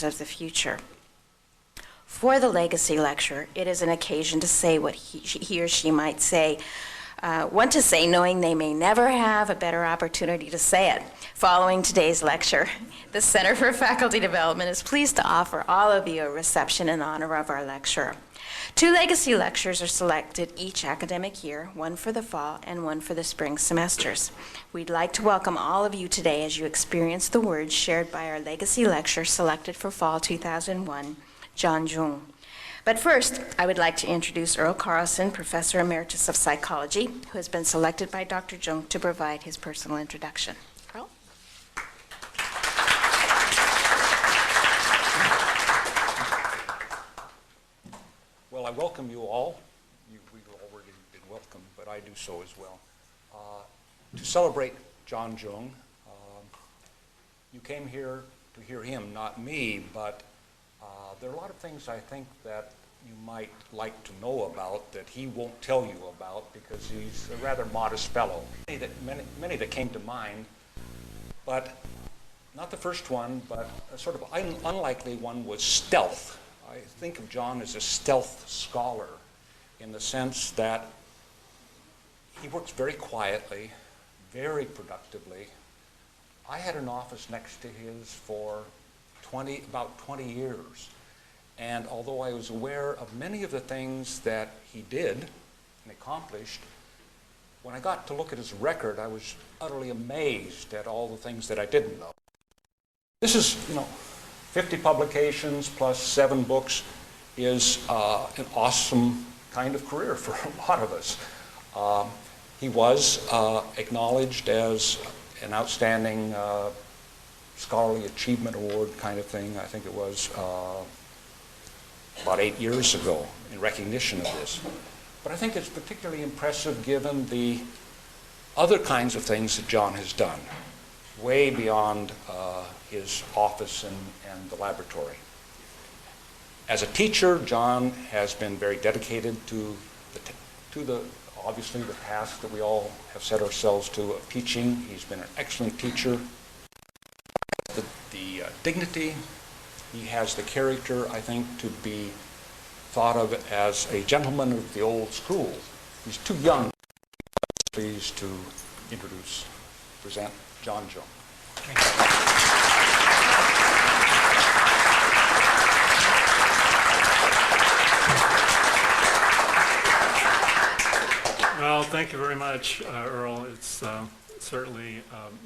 of the future. For the legacy lecture, it is an occasion to say what he or she might want to say, knowing they may never have a better opportunity to say it. Following today's lecture, the Center for Faculty Development is pleased to offer all of you a reception in honor of our lecturer. 2 legacy lectures are selected each academic year, one for the fall and one for the spring semesters. We'd like to welcome all of you today as you experience the words shared by our legacy lecturer selected for fall 2001, John Jung. But first, I would like to introduce Earl Carlson, Professor Emeritus of Psychology, who has been selected by Dr. Jung to provide his personal introduction. Earl? Well, I welcome you all. We've already been welcomed, but I do so as well. To celebrate John Jung, you came here to hear him, not me, but there are a lot of things I think that you might like to know about that he won't tell you about because he's a rather modest fellow. Many that came to mind, but not the first one, but a sort of unlikely one was stealth. I think of John as a stealth scholar in the sense that he works very quietly, very productively. I had an office next to his for about 20 years. And although I was aware of many of the things that he did and accomplished, when I got to look at his record, I was utterly amazed at all the things that I didn't know. This is, 50 publications plus 7 books is an awesome kind of career for a lot of us. He was acknowledged as an outstanding scholarly achievement award kind of thing. I think it was about 8 years ago in recognition of this. But I think it's particularly impressive given the other kinds of things that John has done, way beyond his office and the laboratory. As a teacher, John has been very dedicated to obviously the task that we all have set ourselves to of teaching. He's been an excellent teacher. The dignity, he has the character, I think, to be thought of as a gentleman of the old school. He's too young. Pleased to present John Jung. Well, thank you very much, Earl. It's certainly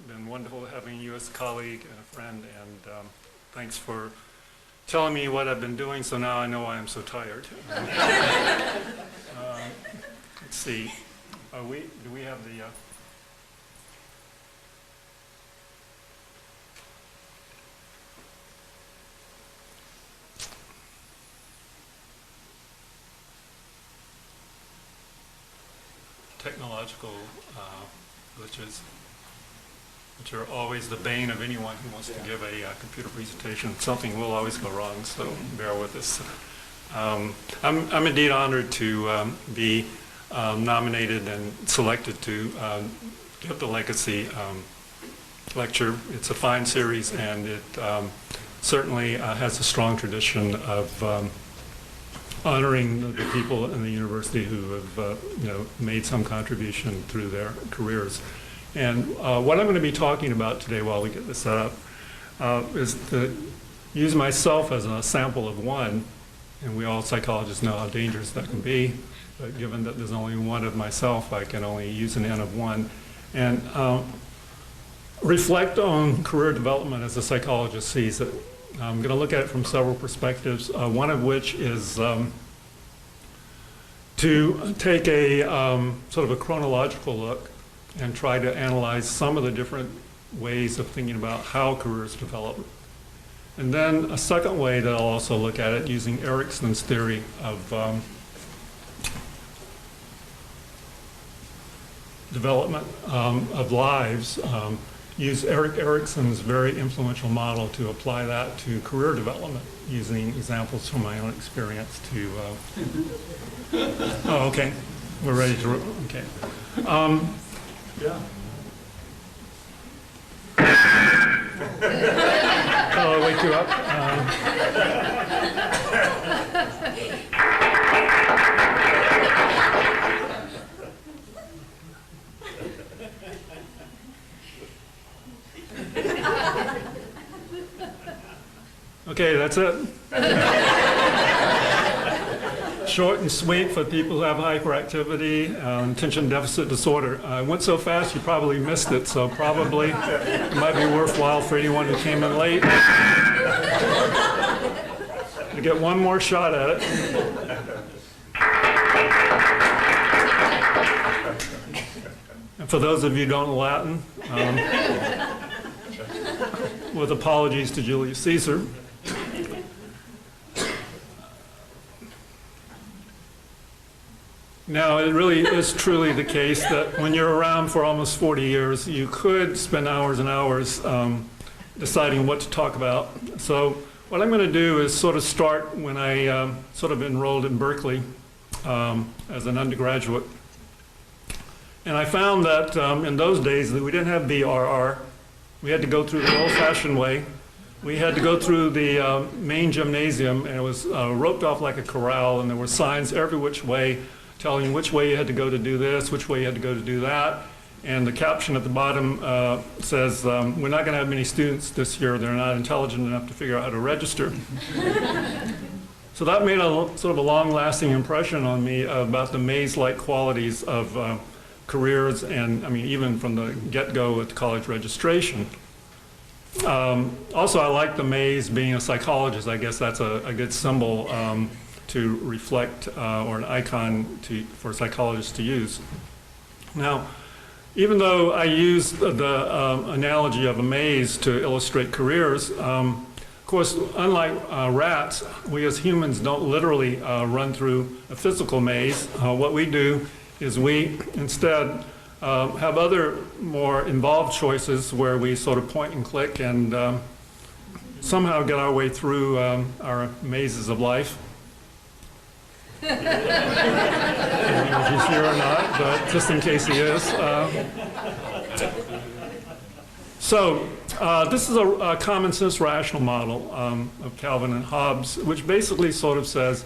been wonderful having you as a colleague and a friend, and thanks for telling me what I've been doing, so now I know why I'm so tired. Let's see. Do we have the... technological glitches, which are always the bane of anyone who wants to give a computer presentation. Something will always go wrong, so bear with us. I'm indeed honored to be nominated and selected to give the Legacy lecture. It's a fine series, and it certainly has a strong tradition of honoring the people in the university who have made some contribution through their careers. And what I'm going to be talking about today while we get this set up is to use myself as a sample of one, and we all psychologists know how dangerous that can be, but given that there's only one of myself, I can only use an N of one, and reflect on career development as a psychologist sees it. I'm going to look at it from several perspectives, one of which is to take a sort of a chronological look and try to analyze some of the different ways of thinking about how careers develop. And then a second way that I'll also look at it using Erikson's theory of development of lives, use Erik Erikson's very influential model to apply that to career development using examples from my own experience to, oh, okay, we're ready to, okay. Yeah. Oh, wait wake you up. Okay, that's it. Short and sweet for people who have hyperactivity, attention deficit disorder. I went so fast you probably missed it, so probably it might be worthwhile for anyone who came in late to get one more shot at it. And for those of you who don't know Latin, with apologies to Julius Caesar, now, it really is truly the case that when you're around for almost 40 years, you could spend hours and hours deciding what to talk about. So what I'm going to do is sort of start when I sort of enrolled in Berkeley as an undergraduate. And I found that in those days that we didn't have BRR. We had to go through the old-fashioned way. We had to go through the main gymnasium, and it was roped off like a corral, and there were signs every which way telling you which way you had to go to do this, which way you had to go to do that. And the caption at the bottom says, we're not going to have many students this year. They're not intelligent enough to figure out how to register. So that made a sort of a long-lasting impression on me about the maze-like qualities of careers and, I mean, even from the get-go at college registration. Also, I like the maze being a psychologist. I guess that's a good symbol to reflect, or an icon for psychologists to use. Now, even though I use the analogy of a maze to illustrate careers, of course, unlike rats, we as humans don't literally run through a physical maze. What we do is we instead have other more involved choices where we sort of point and click and somehow get our way through our mazes of life. I don't know if he's here or not, but just in case he is. This is a common sense rational model of Calvin and Hobbes, which basically sort of says,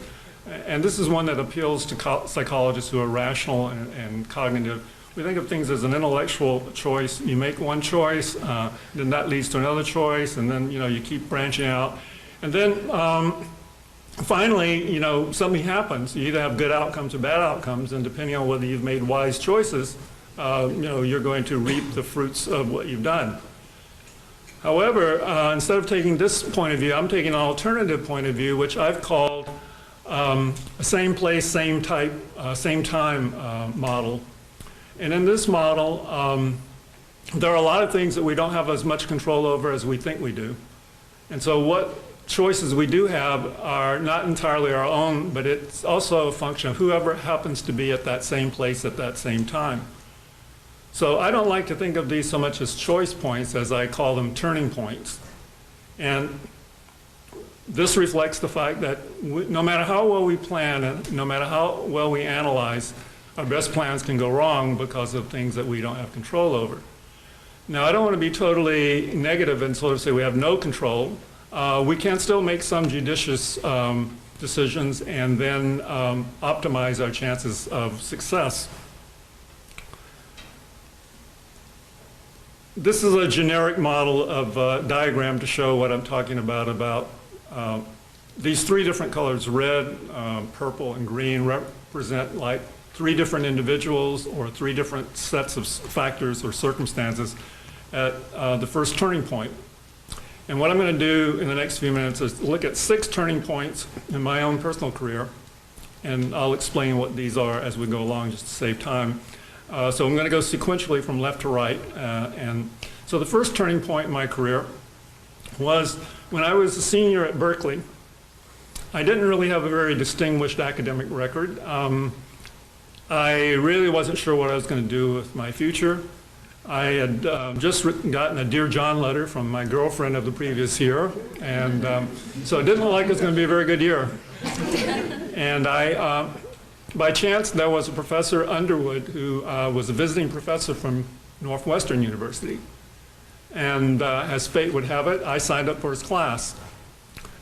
and this is one that appeals to psychologists who are rational and cognitive. We think of things as an intellectual choice. You make one choice, then that leads to another choice, and then you keep branching out. And then finally, something happens. You either have good outcomes or bad outcomes, and depending on whether you've made wise choices, you're going to reap the fruits of what you've done. However, instead of taking this point of view, I'm taking an alternative point of view, which I've called a same place, same type, same time model. And in this model, there are a lot of things that we don't have as much control over as we think we do. And so what choices we do have are not entirely our own, but it's also a function of whoever happens to be at that same place at that same time. So I don't like to think of these so much as choice points as I call them turning points. And this reflects the fact that no matter how well we plan and no matter how well we analyze, our best plans can go wrong because of things that we don't have control over. Now, I don't want to be totally negative and sort of say we have no control. We can still make some judicious decisions and then optimize our chances of success. This is a generic model of a diagram to show what I'm talking about these three different colors, red, purple, and green, represent like three different individuals or three different sets of factors or circumstances at the first turning point. And what I'm going to do in the next few minutes is look at 6 turning points in my own personal career, and I'll explain what these are as we go along just to save time. So I'm going to go sequentially from left to right. And so the first turning point in my career was when I was a senior at Berkeley. I didn't really have a very distinguished academic record. I really wasn't sure what I was going to do with my future. I had just gotten a Dear John letter from my girlfriend of the previous year, and so it didn't look like it was going to be a very good year. And by chance, there was a Professor Underwood who was a visiting professor from Northwestern University. And as fate would have it, I signed up for his class.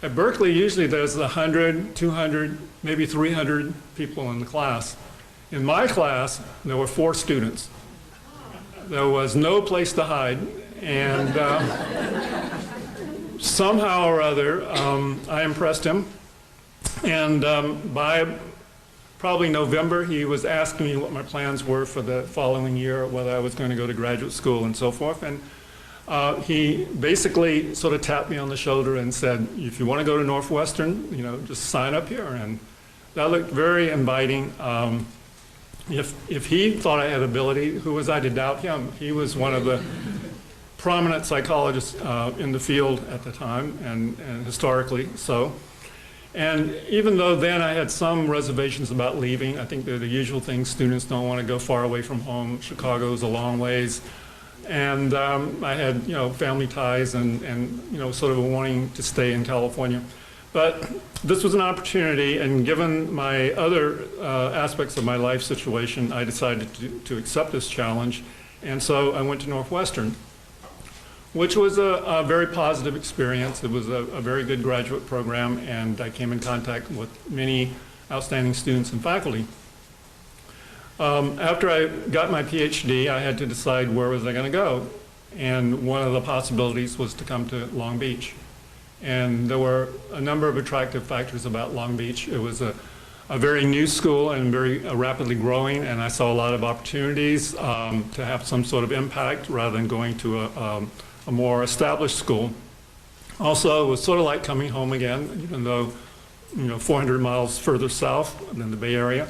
At Berkeley, usually there's 100, 200, maybe 300 people in the class. In my class, there were 4 students. There was no place to hide, and somehow or other, I impressed him. And by probably November, he was asking me what my plans were for the following year, whether I was going to go to graduate school and so forth. And he basically sort of tapped me on the shoulder and said, if you want to go to Northwestern, just sign up here. And that looked very inviting. If he thought I had ability, who was I to doubt him? He was one of the prominent psychologists in the field at the time, and historically so. And even though then I had some reservations about leaving, I think they're the usual things. Students don't want to go far away from home. Chicago's a long ways. And I had, family ties and sort of a wanting to stay in California. But this was an opportunity, and given my other aspects of my life situation, I decided to accept this challenge. And so I went to Northwestern, which was a very positive experience. It was a very good graduate program, and I came in contact with many outstanding students and faculty. After I got my PhD, I had to decide where was I going to go. And one of the possibilities was to come to Long Beach. And there were a number of attractive factors about Long Beach. It was a very new school and very rapidly growing, and I saw a lot of opportunities to have some sort of impact rather than going to a more established school. Also, it was sort of like coming home again, even though 400 miles further south than the Bay Area.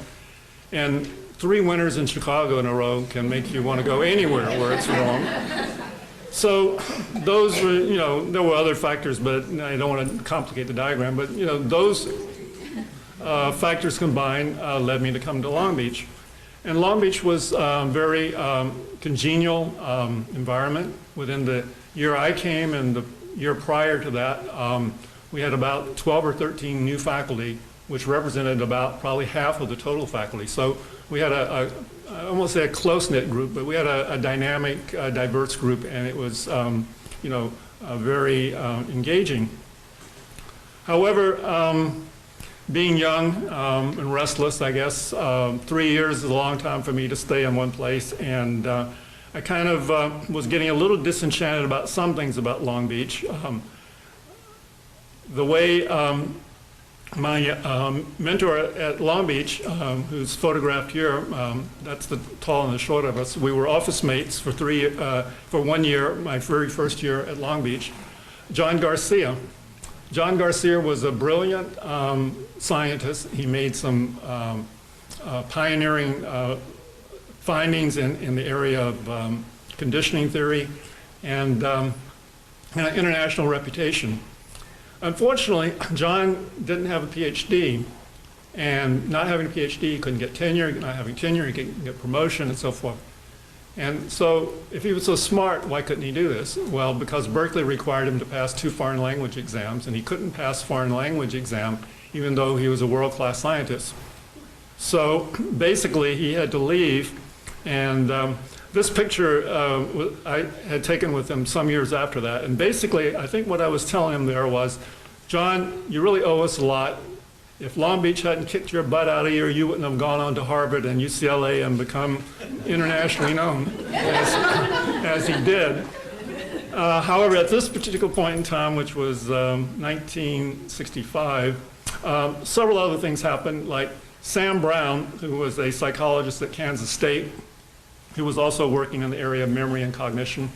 And 3 winters in Chicago in a row can make you want to go anywhere where it's warm. So those were, there were other factors, but I don't want to complicate the diagram, but those factors combined led me to come to Long Beach. And Long Beach was a very congenial environment. Within the year I came and the year prior to that, we had about 12 or 13 new faculty, which represented about probably half of the total faculty. So we had I won't say a close-knit group, but we had a dynamic, diverse group, and it was, very engaging. However, being young and restless, I guess, 3 years is a long time for me to stay in one place, and I kind of was getting a little disenchanted about some things about Long Beach. The way my mentor at Long Beach, who's photographed here, that's the tall and the short of us, we were office mates for 1 year, my very first year at Long Beach, John Garcia. John Garcia was a brilliant scientist. He made some pioneering findings in the area of conditioning theory and an international reputation. Unfortunately, John didn't have a PhD, and not having a PhD, he couldn't get tenure. Not having tenure, he couldn't get promotion and so forth. And so if he was so smart, why couldn't he do this? Well, because Berkeley required him to pass 2 foreign language exams, and he couldn't pass foreign language exam even though he was a world-class scientist. So basically, he had to leave, and this picture I had taken with him some years after that. And basically, I think what I was telling him there was, John, you really owe us a lot. If Long Beach hadn't kicked your butt out of here, you wouldn't have gone on to Harvard and UCLA and become internationally known as he did. However, at this particular point in time, which was 1965, several other things happened, like Sam Brown, who was a psychologist at Kansas State, who was also working in the area of memory and cognition,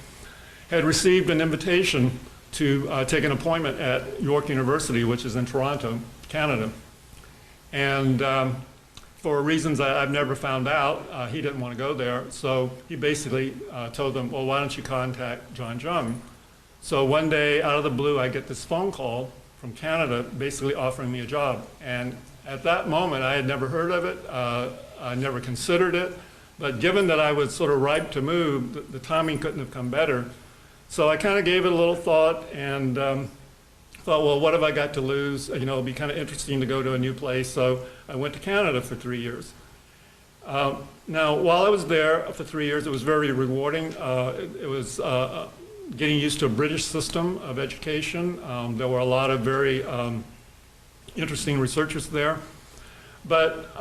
had received an invitation to take an appointment at York University, which is in Toronto, Canada. And for reasons I've never found out, he didn't want to go there. So he basically told them, well, why don't you contact John Jung? So one day, out of the blue, I get this phone call from Canada basically offering me a job. And at that moment, I had never heard of it. I never considered it. But given that I was sort of ripe to move, the timing couldn't have come better. So I kind of gave it a little thought and thought, well, what have I got to lose? It'd be kind of interesting to go to a new place. So I went to Canada for 3 years. Now, while I was there for 3 years, it was very rewarding. It was getting used to a British system of education. There were a lot of very interesting researchers there. But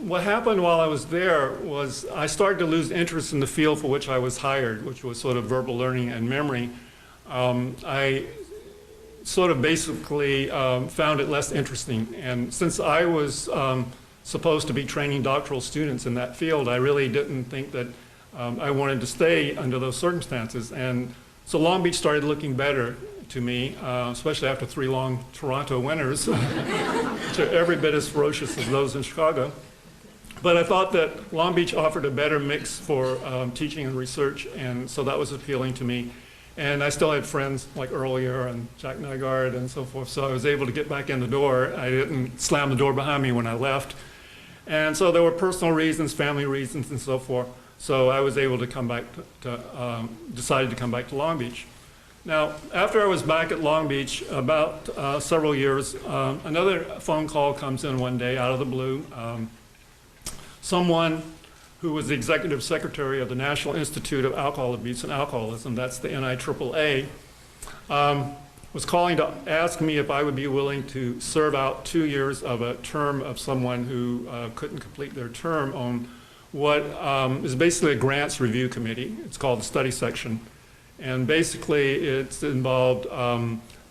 what happened while I was there was I started to lose interest in the field for which I was hired, which was sort of verbal learning and memory. I sort of basically found it less interesting. And since I was supposed to be training doctoral students in that field, I really didn't think that I wanted to stay under those circumstances. And so Long Beach started looking better to me, especially after 3 long Toronto winters, which are every bit as ferocious as those in Chicago. But I thought that Long Beach offered a better mix for teaching and research, and so that was appealing to me. And I still had friends like earlier and Jack Nygaard and so forth, so I was able to get back in the door. I didn't slam the door behind me when I left. And so there were personal reasons, family reasons, and so forth. So I was able to come back decided to come back to Long Beach. Now, after I was back at Long Beach, about several years, another phone call comes in one day out of the blue. Someone who was the executive secretary of the National Institute of Alcohol Abuse and Alcoholism, that's the NIAAA, was calling to ask me if I would be willing to serve out 2 years of a term of someone who couldn't complete their term on what is basically a grants review committee. It's called the study section. And basically, it's involved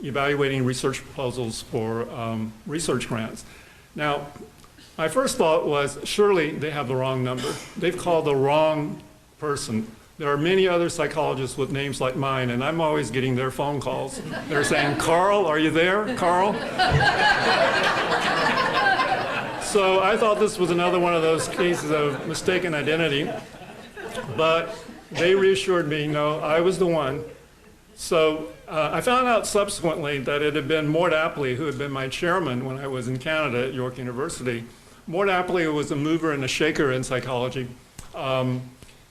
evaluating research proposals for research grants. Now, my first thought was, surely they have the wrong number. They've called the wrong person. There are many other psychologists with names like mine, and I'm always getting their phone calls. They're saying, Carl, are you there, Carl? So I thought this was another one of those cases of mistaken identity. But they reassured me, no, I was the one. So I found out subsequently that it had been Mort Apley, who had been my chairman when I was in Canada at York University. Mort Apley was a mover and a shaker in psychology.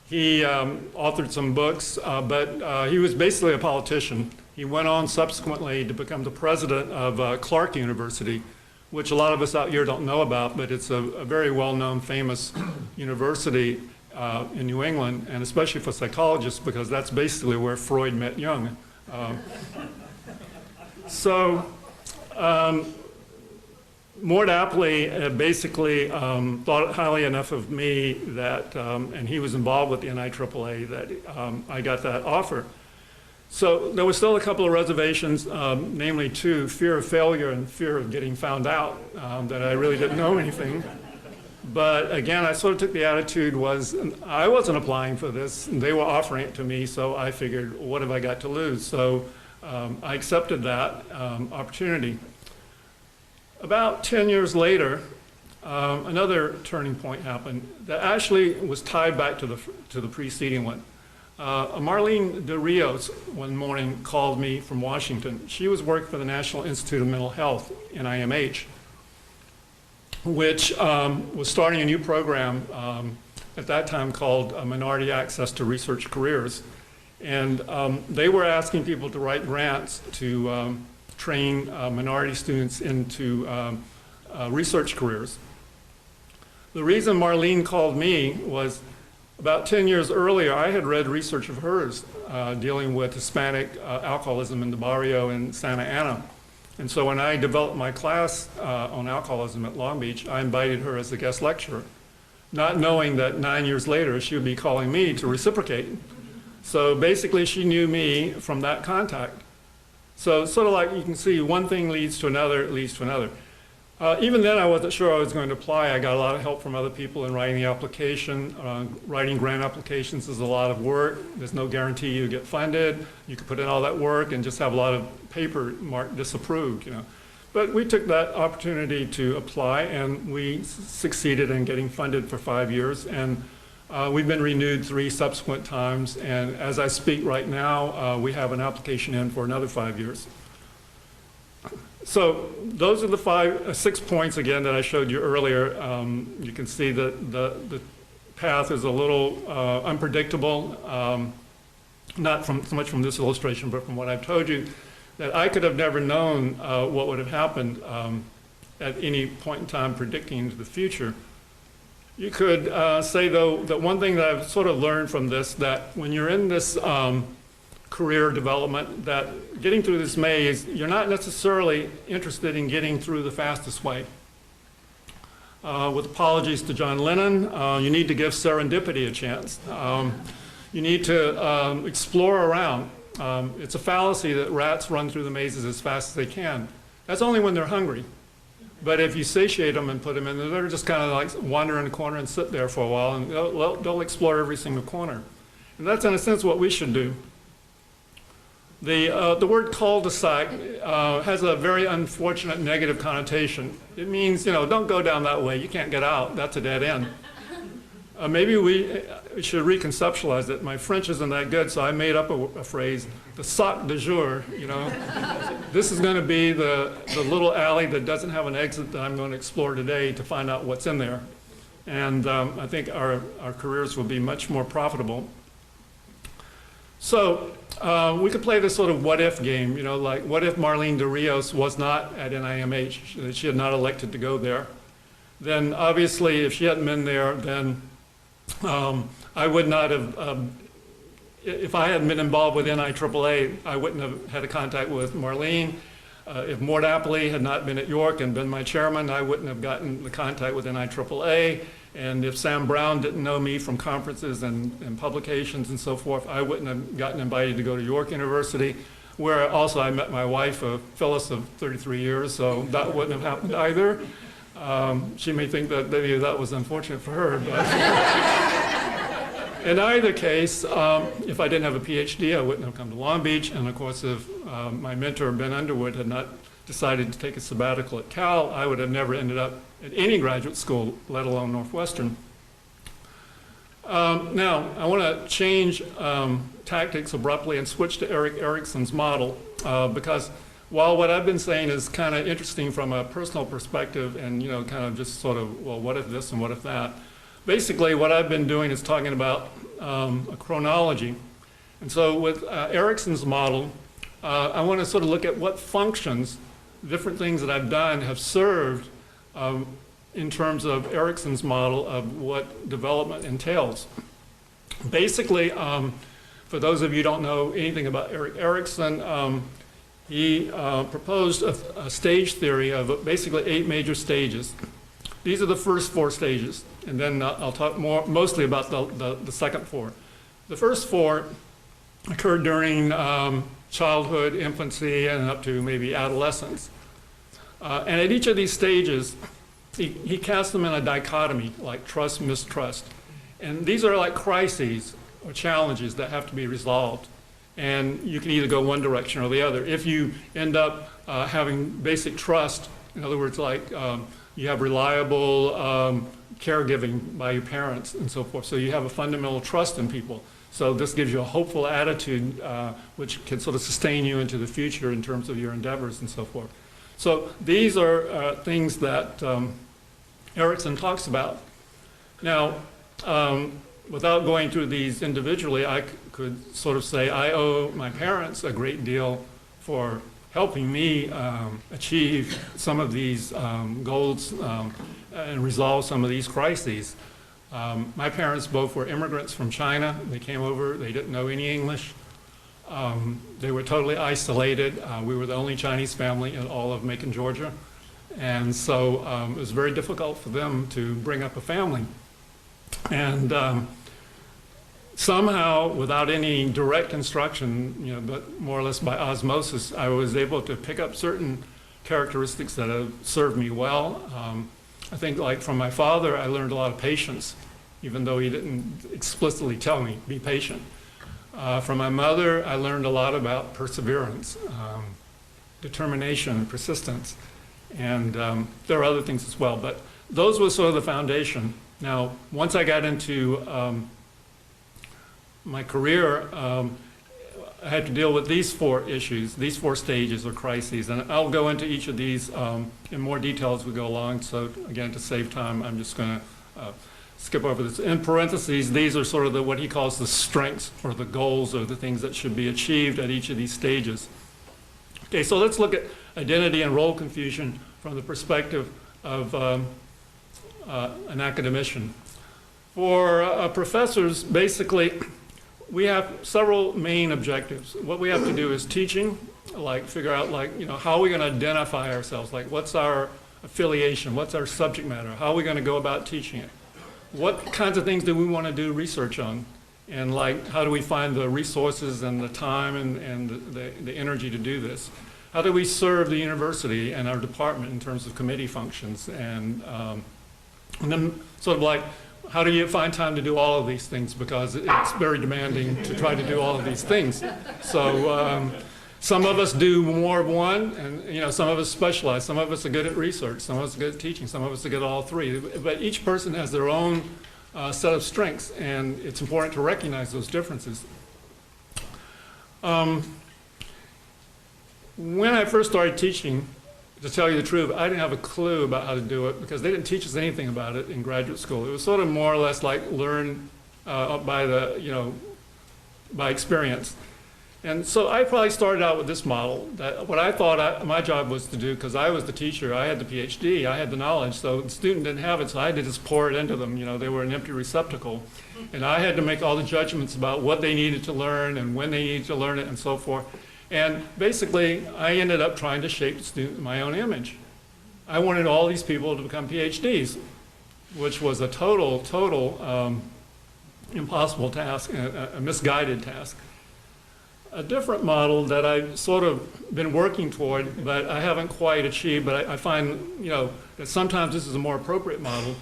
He authored some books, but he was basically a politician. He went on subsequently to become the president of Clark University, which a lot of us out here don't know about, but it's a very well-known, famous university in New England, and especially for psychologists, because that's basically where Freud met Jung. Mort Apley basically thought highly enough of me that, and he was involved with the NIAAA, that I got that offer. So there was still a couple of reservations, namely 2, fear of failure and fear of getting found out, that I really didn't know anything. But again, I sort of took the attitude was, I wasn't applying for this, and they were offering it to me, so I figured, what have I got to lose? So I accepted that opportunity. About 10 years later, another turning point happened that actually was tied back to the preceding one. Marlene Rios one morning called me from Washington. She was working for the National Institute of Mental Health, NIMH, which was starting a new program at that time called Minority Access to Research Careers. And they were asking people to write grants to train minority students into research careers. The reason Marlene called me was about 10 years earlier, I had read research of hers dealing with Hispanic alcoholism in the barrio in Santa Ana. And so when I developed my class on alcoholism at Long Beach, I invited her as a guest lecturer, not knowing that 9 years later she would be calling me to reciprocate. So basically she knew me from that contact. So sort of like you can see, one thing leads to another, leads to another. Even then I wasn't sure I was going to apply. I got a lot of help from other people in writing the application. Writing grant applications is a lot of work. There's no guarantee you get funded. You could put in all that work and just have a lot of paper marked disapproved, you know. But we took that opportunity to apply, and we succeeded in getting funded for 5 years. And we've been renewed 3 subsequent times. And as I speak right now, we have an application in for another 5 years. So those are the 6 points, again, that I showed you earlier. You can see that the path is a little unpredictable, not so much from this illustration, but from what I've told you, that I could have never known what would have happened at any point in time predicting into the future. You could say, though, that one thing that I've sort of learned from this, that when you're in this career development, that getting through this maze, you're not necessarily interested in getting through the fastest way. With apologies to John Lennon, you need to give serendipity a chance. You need to explore around. It's a fallacy that rats run through the mazes as fast as they can. That's only when they're hungry. But if you satiate them and put them in, they're just kind of like wander in the corner and sit there for a while, and they'll explore every single corner. And that's, in a sense, what we should do. The word cul-de-sac has a very unfortunate negative connotation. It means, don't go down that way. You can't get out. That's a dead end. Maybe we should reconceptualize it. My French isn't that good, so I made up a phrase, the sac de jour, This is going to be the little alley that doesn't have an exit that I'm going to explore today to find out what's in there. And I think our careers will be much more profitable. So we could play this sort of what-if game, like what if Marlene Rios was not at NIMH, that she had not elected to go there. Then obviously if she hadn't been there, then I would not have, if I hadn't been involved with NIAAA, I wouldn't have had a contact with Marlene. If Mort Apley had not been at York and been my chairman, I wouldn't have gotten the contact with NIAAA. And if Sam Brown didn't know me from conferences and publications and so forth, I wouldn't have gotten invited to go to York University, where also I met my wife, Phyllis, of 33 years, so that wouldn't have happened either. She may think that maybe that was unfortunate for her, but in either case, if I didn't have a PhD, I wouldn't have come to Long Beach. And of course, if my mentor, Ben Underwood, had not decided to take a sabbatical at Cal, I would have never ended up at any graduate school, let alone Northwestern. Now, I want to change tactics abruptly and switch to Erik Erikson's model, because while what I've been saying is kind of interesting from a personal perspective and, kind of just sort of, well, what if this and what if that? Basically, what I've been doing is talking about a chronology. And so with Erikson's model, I want to sort of look at what functions, different things that I've done have served in terms of Erikson's model of what development entails. Basically, for those of you who don't know anything about Erik Erikson, he proposed a stage theory of basically 8 major stages. These are the first 4 stages, and then I'll talk mostly about the second 4. The first 4 occurred during childhood, infancy, and up to maybe adolescence. And at each of these stages, he cast them in a dichotomy, like trust, mistrust. And these are like crises or challenges that have to be resolved. And you can either go one direction or the other. If you end up having basic trust, in other words, like you have reliable caregiving by your parents and so forth, so you have a fundamental trust in people. So this gives you a hopeful attitude, which can sort of sustain you into the future in terms of your endeavors and so forth. So these are things that Erikson talks about. Now, without going through these individually, I could sort of say I owe my parents a great deal for helping me achieve some of these goals and resolve some of these crises. My parents both were immigrants from China. They came over, they didn't know any English. They were totally isolated. We were the only Chinese family in all of Macon, Georgia. And so it was very difficult for them to bring up a family. And somehow, without any direct instruction, but more or less by osmosis, I was able to pick up certain characteristics that have served me well. I think, like from my father, I learned a lot of patience, even though he didn't explicitly tell me, be patient. From my mother, I learned a lot about perseverance, determination, persistence, and there are other things as well. But those were sort of the foundation. Now, once I got into my career, I had to deal with these 4 issues, these 4 stages or crises, and I'll go into each of these in more detail as we go along. So again, to save time, I'm just going to skip over this. In parentheses, these are sort of what he calls the strengths or the goals or the things that should be achieved at each of these stages. Okay, so let's look at identity and role confusion from the perspective of an academician. For professors, basically, we have several main objectives. What we have to do is teaching, like figure out how are we going to identify ourselves? Like what's our affiliation? What's our subject matter? How are we going to go about teaching it? What kinds of things do we want to do research on? And how do we find the resources and the time and the energy to do this? How do we serve the university and our department in terms of committee functions? And then sort of how do you find time to do all of these things? Because it's very demanding to try to do all of these things. So some of us do more of one, and some of us specialize. Some of us are good at research. Some of us are good at teaching. Some of us are good at all three. But each person has their own set of strengths, and it's important to recognize those differences. When I first started teaching, to tell you the truth, I didn't have a clue about how to do it because they didn't teach us anything about it in graduate school. It was sort of more or less like learn by experience. And so I probably started out with this model, that what I thought my job was to do, because I was the teacher, I had the PhD, I had the knowledge, so the student didn't have it, so I had to just pour it into them. They were an empty receptacle. And I had to make all the judgments about what they needed to learn and when they needed to learn it and so forth. And basically, I ended up trying to shape the student in my own image. I wanted all these people to become PhDs, which was a total impossible task, a misguided task. A different model that I've sort of been working toward, but I haven't quite achieved, but I find, that sometimes this is a more appropriate model,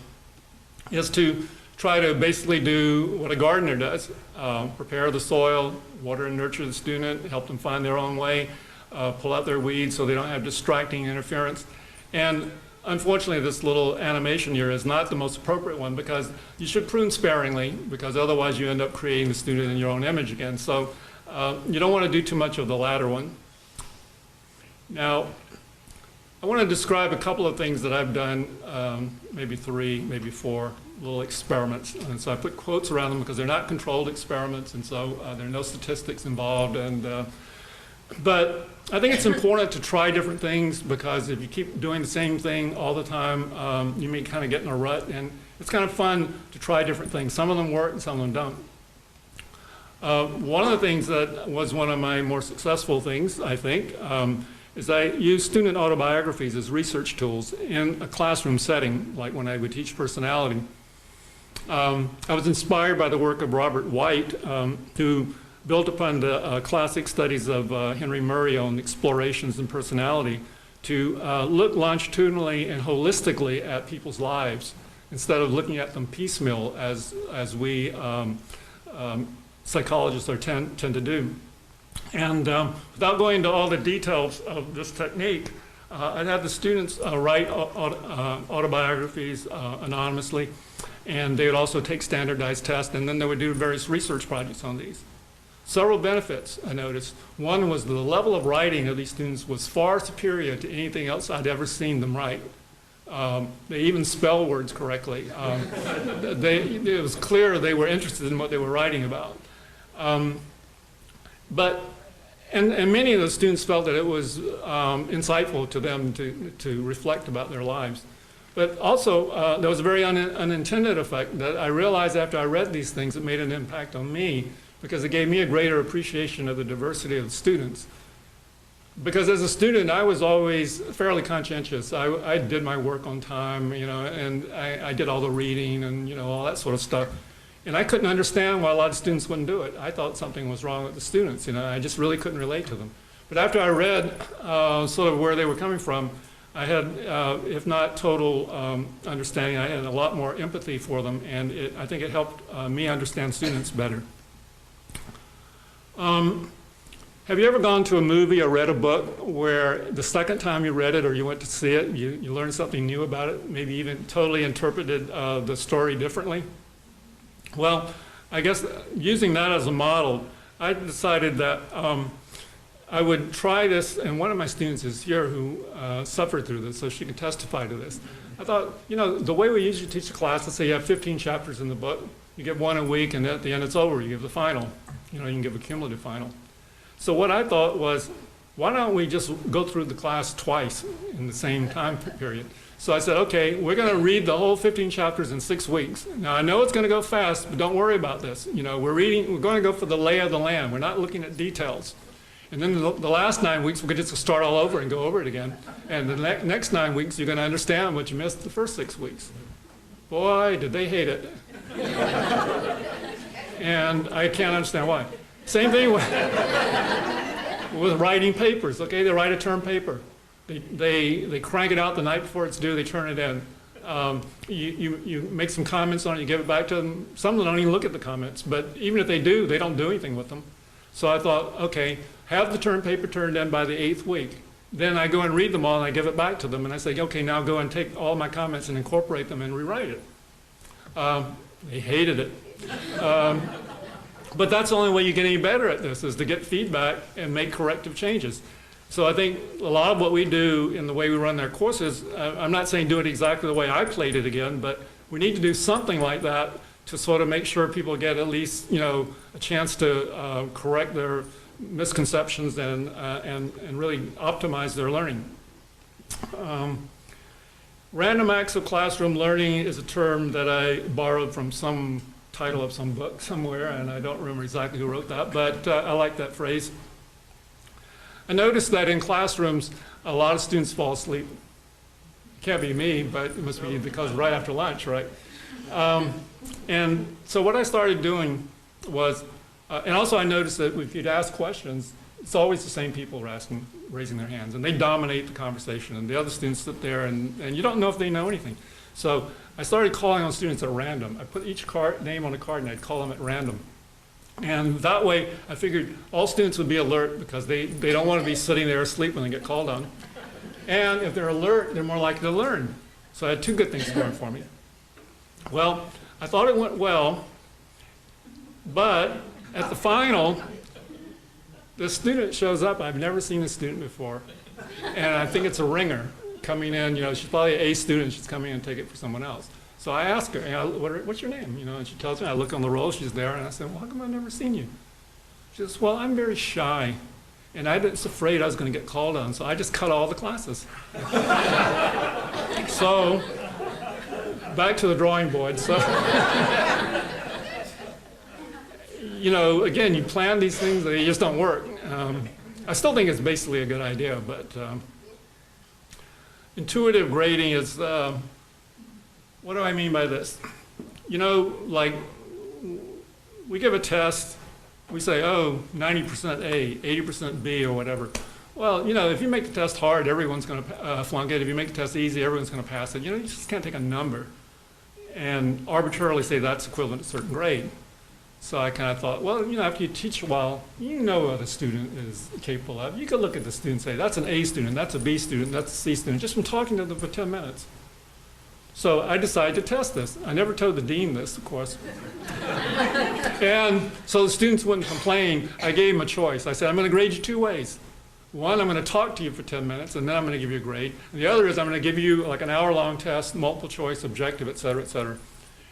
is to try to basically do what a gardener does, prepare the soil, water and nurture the student, help them find their own way, pull out their weeds so they don't have distracting interference. And unfortunately, this little animation here is not the most appropriate one because you should prune sparingly, because otherwise you end up creating the student in your own image again. So you don't want to do too much of the latter one. Now, I want to describe a couple of things that I've done, maybe 3, maybe 4 little experiments. And so I put quotes around them because they're not controlled experiments, and so there are no statistics involved. But I think it's important to try different things, because if you keep doing the same thing all the time, you may kind of get in a rut. And it's kind of fun to try different things. Some of them work and some of them don't. One of the things that was one of my more successful things, I think, is I use student autobiographies as research tools in a classroom setting, like when I would teach personality. I was inspired by the work of Robert White, who built upon the classic studies of Henry Murray on explorations in personality to look longitudinally and holistically at people's lives instead of looking at them piecemeal as we psychologists tend to do. And without going into all the details of this technique, I'd have the students write autobiographies anonymously, and they would also take standardized tests, and then they would do various research projects on these. Several benefits I noticed. One was the level of writing of these students was far superior to anything else I'd ever seen them write. They even spell words correctly. It was clear they were interested in what they were writing about. And many of the students felt that it was insightful to them to reflect about their lives. But also, there was a very unintended effect that I realized after I read these things, it made an impact on me, because it gave me a greater appreciation of the diversity of the students. Because as a student, I was always fairly conscientious. I did my work on time, and I did all the reading and, all that sort of stuff. And I couldn't understand why a lot of students wouldn't do it. I thought something was wrong with the students, I just really couldn't relate to them. But after I read sort of where they were coming from, I had, if not total understanding, I had a lot more empathy for them, and I think it helped me understand students better. Have you ever gone to a movie or read a book where the second time you read it or you went to see it, you learned something new about it, maybe even totally interpreted the story differently? Well, I guess using that as a model, I decided that I would try this, and one of my students is here who suffered through this, so she can testify to this. I thought, the way we usually teach a class, let's say you have 15 chapters in the book, you get one a week, and at the end it's over, you give the final. You can give a cumulative final. So what I thought was, why don't we just go through the class twice in the same time period? So I said, okay, we're going to read the whole 15 chapters in 6 weeks. Now, I know it's going to go fast, but don't worry about this. You know, we're going to go for the lay of the land. We're not looking at details. And then the last 9 weeks, we're going to just start all over and go over it again. And the next 9 weeks, you're going to understand what you missed the first 6 weeks. Boy, did they hate it. And I can't understand why. Same thing with writing papers. Okay, they write a term paper. They crank it out the night before it's due. They turn it in. You make some comments on it. You give it back to them. Some of them don't even look at the comments. But even if they do, they don't do anything with them. So I thought, okay, have the term paper turned in by the 8th week. Then I go and read them all and I give it back to them. And I say, okay, now go and take all my comments and incorporate them and rewrite it. They hated it. But that's the only way you get any better at this, is to get feedback and make corrective changes. So I think a lot of what we do in the way we run their courses, I'm not saying do it exactly the way I played it again, but we need to do something like that to sort of make sure people get at least, you know, a chance to correct their misconceptions and really optimize their learning. Random acts of classroom learning is a term that I borrowed from some title of some book somewhere, and I don't remember exactly who wrote that, but I like that phrase. I noticed that in classrooms, a lot of students fall asleep. It can't be me, but it must be because right after lunch, right? And so what I started doing was, and also I noticed that if you'd ask questions, it's always the same people raising their hands, and they dominate the conversation, and the other students sit there, and you don't know if they know anything. So I started calling on students at random. I put each name on a card, and I'd call them at random. And that way, I figured all students would be alert, because they don't want to be sitting there asleep when they get called on. And if they're alert, they're more likely to learn. So I had 2 good things going for me. Well, I thought it went well, but at the final, the student shows up. I've never seen this student before, and I think it's a ringer coming in. You know, she's probably an A student. She's coming in and take it for someone else. So I ask her, what's your name? You know, and she tells me. I look on the roll. She's there, and I said, well, how come I've never seen you? She says, well, I'm very shy, and I was afraid I was going to get called on, so I just cut all the classes. So back to the drawing board. So, you know, again, you plan these things, they just don't work. I still think it's basically a good idea, but intuitive grading is, what do I mean by this? You know, like, we give a test, we say, oh, 90% A, 80% B, or whatever. Well, you know, if you make the test hard, everyone's going to flunk it. If you make the test easy, everyone's going to pass it. You know, you just can't take a number and arbitrarily say that's equivalent to a certain grade. So I kind of thought, well, you know, after you teach a while, you know what a student is capable of. You could look at the student and say, that's an A student, that's a B student, that's a C student, just from talking to them for 10 minutes. So I decided to test this. I never told the dean this, of course. And so the students wouldn't complain. I gave them a choice. I said, I'm going to grade you 2 ways. One, I'm going to talk to you for 10 minutes, and then I'm going to give you a grade. And the other is I'm going to give you like an hour-long test, multiple choice, objective, et cetera, et cetera.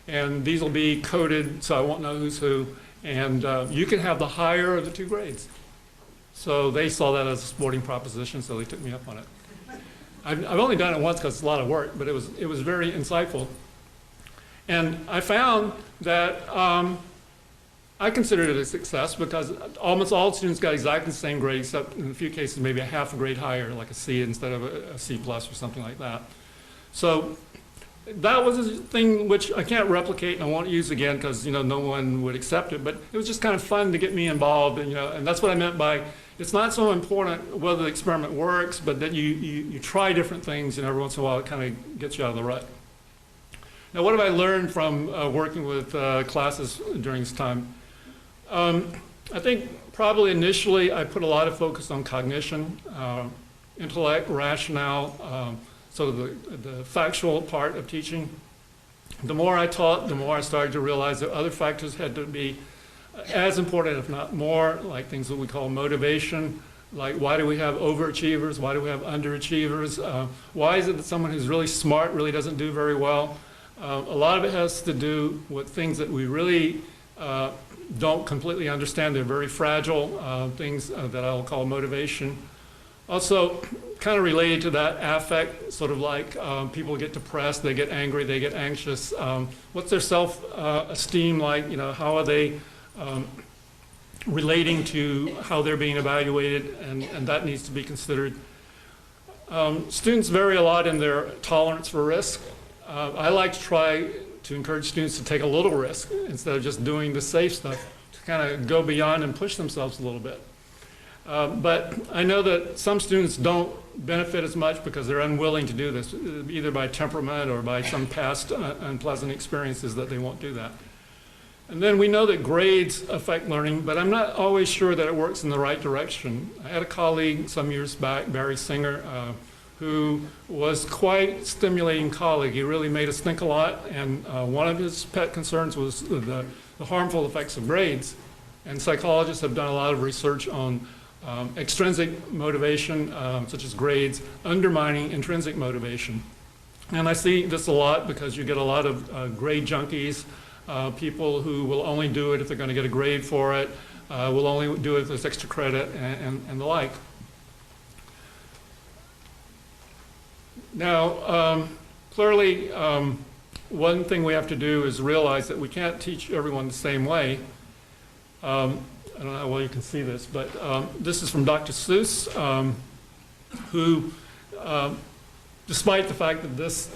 And these will be coded, so I won't know who's who. And you can have the higher of the 2 grades. So they saw that as a sporting proposition, so they took me up on it. I've only done it once because it's a lot of work, but it was very insightful. And I found that I considered it a success because almost all students got exactly the same grade, except in a few cases maybe a half a grade higher, like a C instead of a C plus or something like that. So that was a thing which I can't replicate and I won't use again because, you know, no one would accept it, but it was just kind of fun to get me involved, and, you know, and that's what I meant by it's not so important whether the experiment works, but that you try different things, and every once in a while it kind of gets you out of the rut. Now, what have I learned from working with classes during this time? I think probably initially I put a lot of focus on cognition, intellect, rationale, sort of the factual part of teaching. The more I taught, the more I started to realize that other factors had to be as important, if not more, like things that we call motivation, like why do we have overachievers, why do we have underachievers, why is it that someone who's really smart really doesn't do very well? A lot of it has to do with things that we really don't completely understand. They're very fragile, things that I'll call motivation. Also, kind of related to that affect, sort of like people get depressed, they get angry, they get anxious. What's their self-esteem like? You know, how are they relating to how they're being evaluated, and that needs to be considered. Students vary a lot in their tolerance for risk. I like to try to encourage students to take a little risk instead of just doing the safe stuff, to kind of go beyond and push themselves a little bit. But I know that some students don't benefit as much because they're unwilling to do this, either by temperament or by some past unpleasant experiences that they won't do that. And then we know that grades affect learning, but I'm not always sure that it works in the right direction. I had a colleague some years back, Barry Singer, who was quite stimulating colleague. He really made us think a lot, and one of his pet concerns was the harmful effects of grades. And psychologists have done a lot of research on extrinsic motivation, such as grades, undermining intrinsic motivation. And I see this a lot because you get a lot of grade junkies, people who will only do it if they're going to get a grade for it, will only do it if there's extra credit, and the like. Now, clearly, one thing we have to do is realize that we can't teach everyone the same way. I don't know how well you can see this, but this is from Dr. Seuss, who, despite the fact that this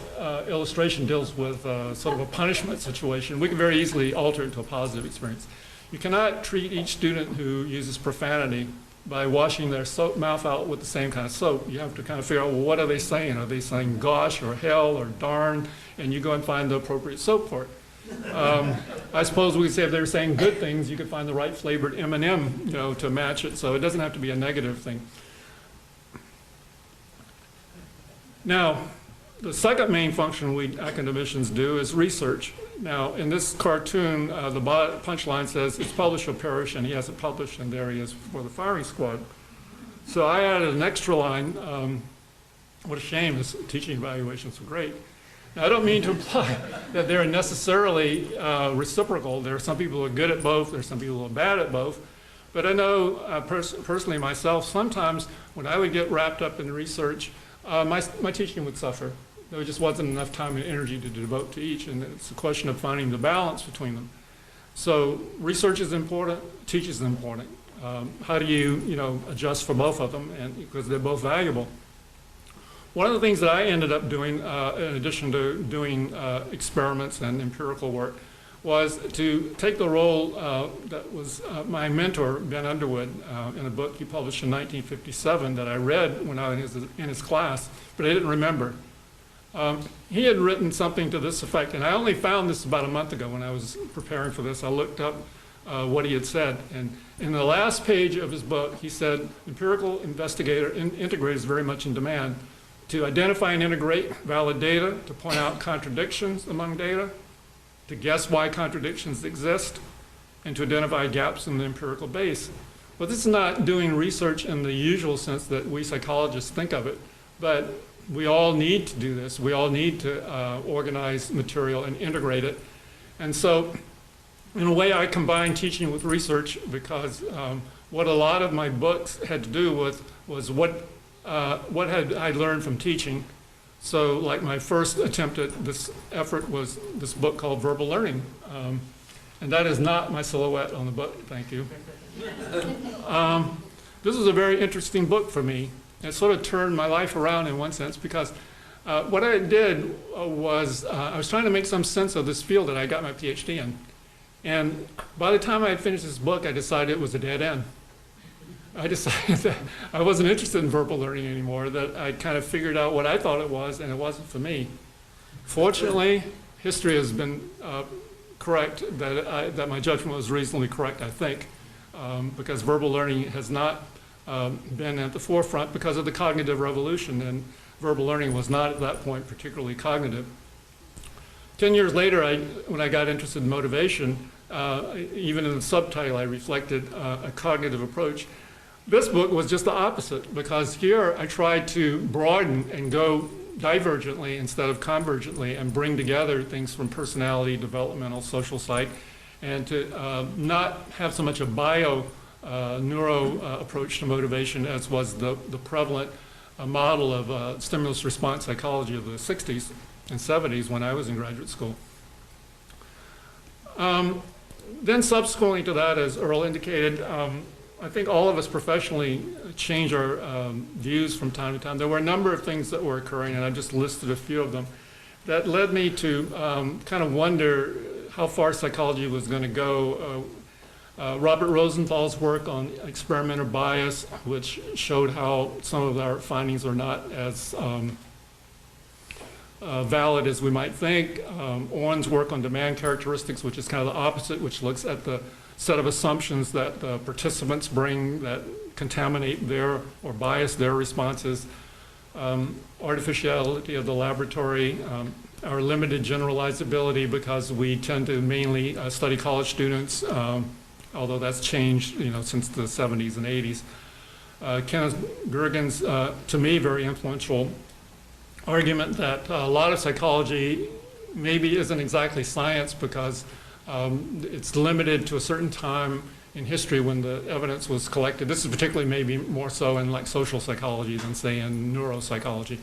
illustration deals with sort of a punishment situation, we can very easily alter it to a positive experience. You cannot treat each student who uses profanity by washing their mouth out with the same kind of soap. You have to kind of figure out, well, what are they saying? Are they saying gosh or hell or darn? And you go and find the appropriate soap for it. I suppose we could say if they were saying good things, you could find the right flavored M&M, you know, to match it. So it doesn't have to be a negative thing. Now, the second main function we academicians do is research. Now, in this cartoon, the punchline says, "It's publish or perish," and he has it published, and there he is for the firing squad. So I added an extra line. What a shame, his teaching evaluations were great. Now, I don't mean to imply that they're necessarily reciprocal. There are some people who are good at both, there are some people who are bad at both. But I know personally myself, sometimes when I would get wrapped up in research, my teaching would suffer. There just wasn't enough time and energy to devote to each, and it's a question of finding the balance between them. So research is important, teaching is important. How do you adjust for both of them, and because they're both valuable. One of the things that I ended up doing, in addition to doing experiments and empirical work, was to take the role that was my mentor, Ben Underwood, in a book he published in 1957 that I read when I was in his class, but I didn't remember. He had written something to this effect, and I only found this about a month ago when I was preparing for this. I looked up what he had said, and in the last page of his book, he said, empirical integrator is very much in demand to identify and integrate valid data, to point out contradictions among data, to guess why contradictions exist, and to identify gaps in the empirical base. But this is not doing research in the usual sense that we psychologists think of it, but we all need to do this. We all need to organize material and integrate it. And so, in a way, I combine teaching with research because what a lot of my books had to do with was what had I learned from teaching. So, like my first attempt at this effort was this book called Verbal Learning. And that is not my silhouette on the book, thank you. This was a very interesting book for me. It sort of turned my life around in one sense because what I did was I was trying to make some sense of this field that I got my PhD in. And by the time I had finished this book, I decided it was a dead end. I decided that I wasn't interested in verbal learning anymore, that I kind of figured out what I thought it was, and it wasn't for me. Fortunately, history has been correct, that my judgment was reasonably correct, I think, because verbal learning has not been at the forefront because of the cognitive revolution, and verbal learning was not at that point particularly cognitive. 10 years later, when I got interested in motivation, even in the subtitle, I reflected a cognitive approach. This book was just the opposite, because here I tried to broaden and go divergently instead of convergently and bring together things from personality, developmental, social psych, and to not have so much a bio neuro approach to motivation as was the prevalent model of stimulus response psychology of the 60s and 70s when I was in graduate school. Then subsequently to that, as Earl indicated, I think all of us professionally change our views from time to time. There were a number of things that were occurring, and I just listed a few of them, that led me to kind of wonder how far psychology was going to go. Robert Rosenthal's work on experimenter bias, which showed how some of our findings are not as valid as we might think. Orn's work on demand characteristics, which is kind of the opposite, which looks at the set of assumptions that participants bring that contaminate their or bias their responses. Artificiality of the laboratory, our limited generalizability because we tend to mainly study college students, although that's changed, since the 70s and 80s. Kenneth Gergen's, to me, very influential argument that a lot of psychology maybe isn't exactly science because it's limited to a certain time in history when the evidence was collected. This is particularly maybe more so in like social psychology than say in neuropsychology.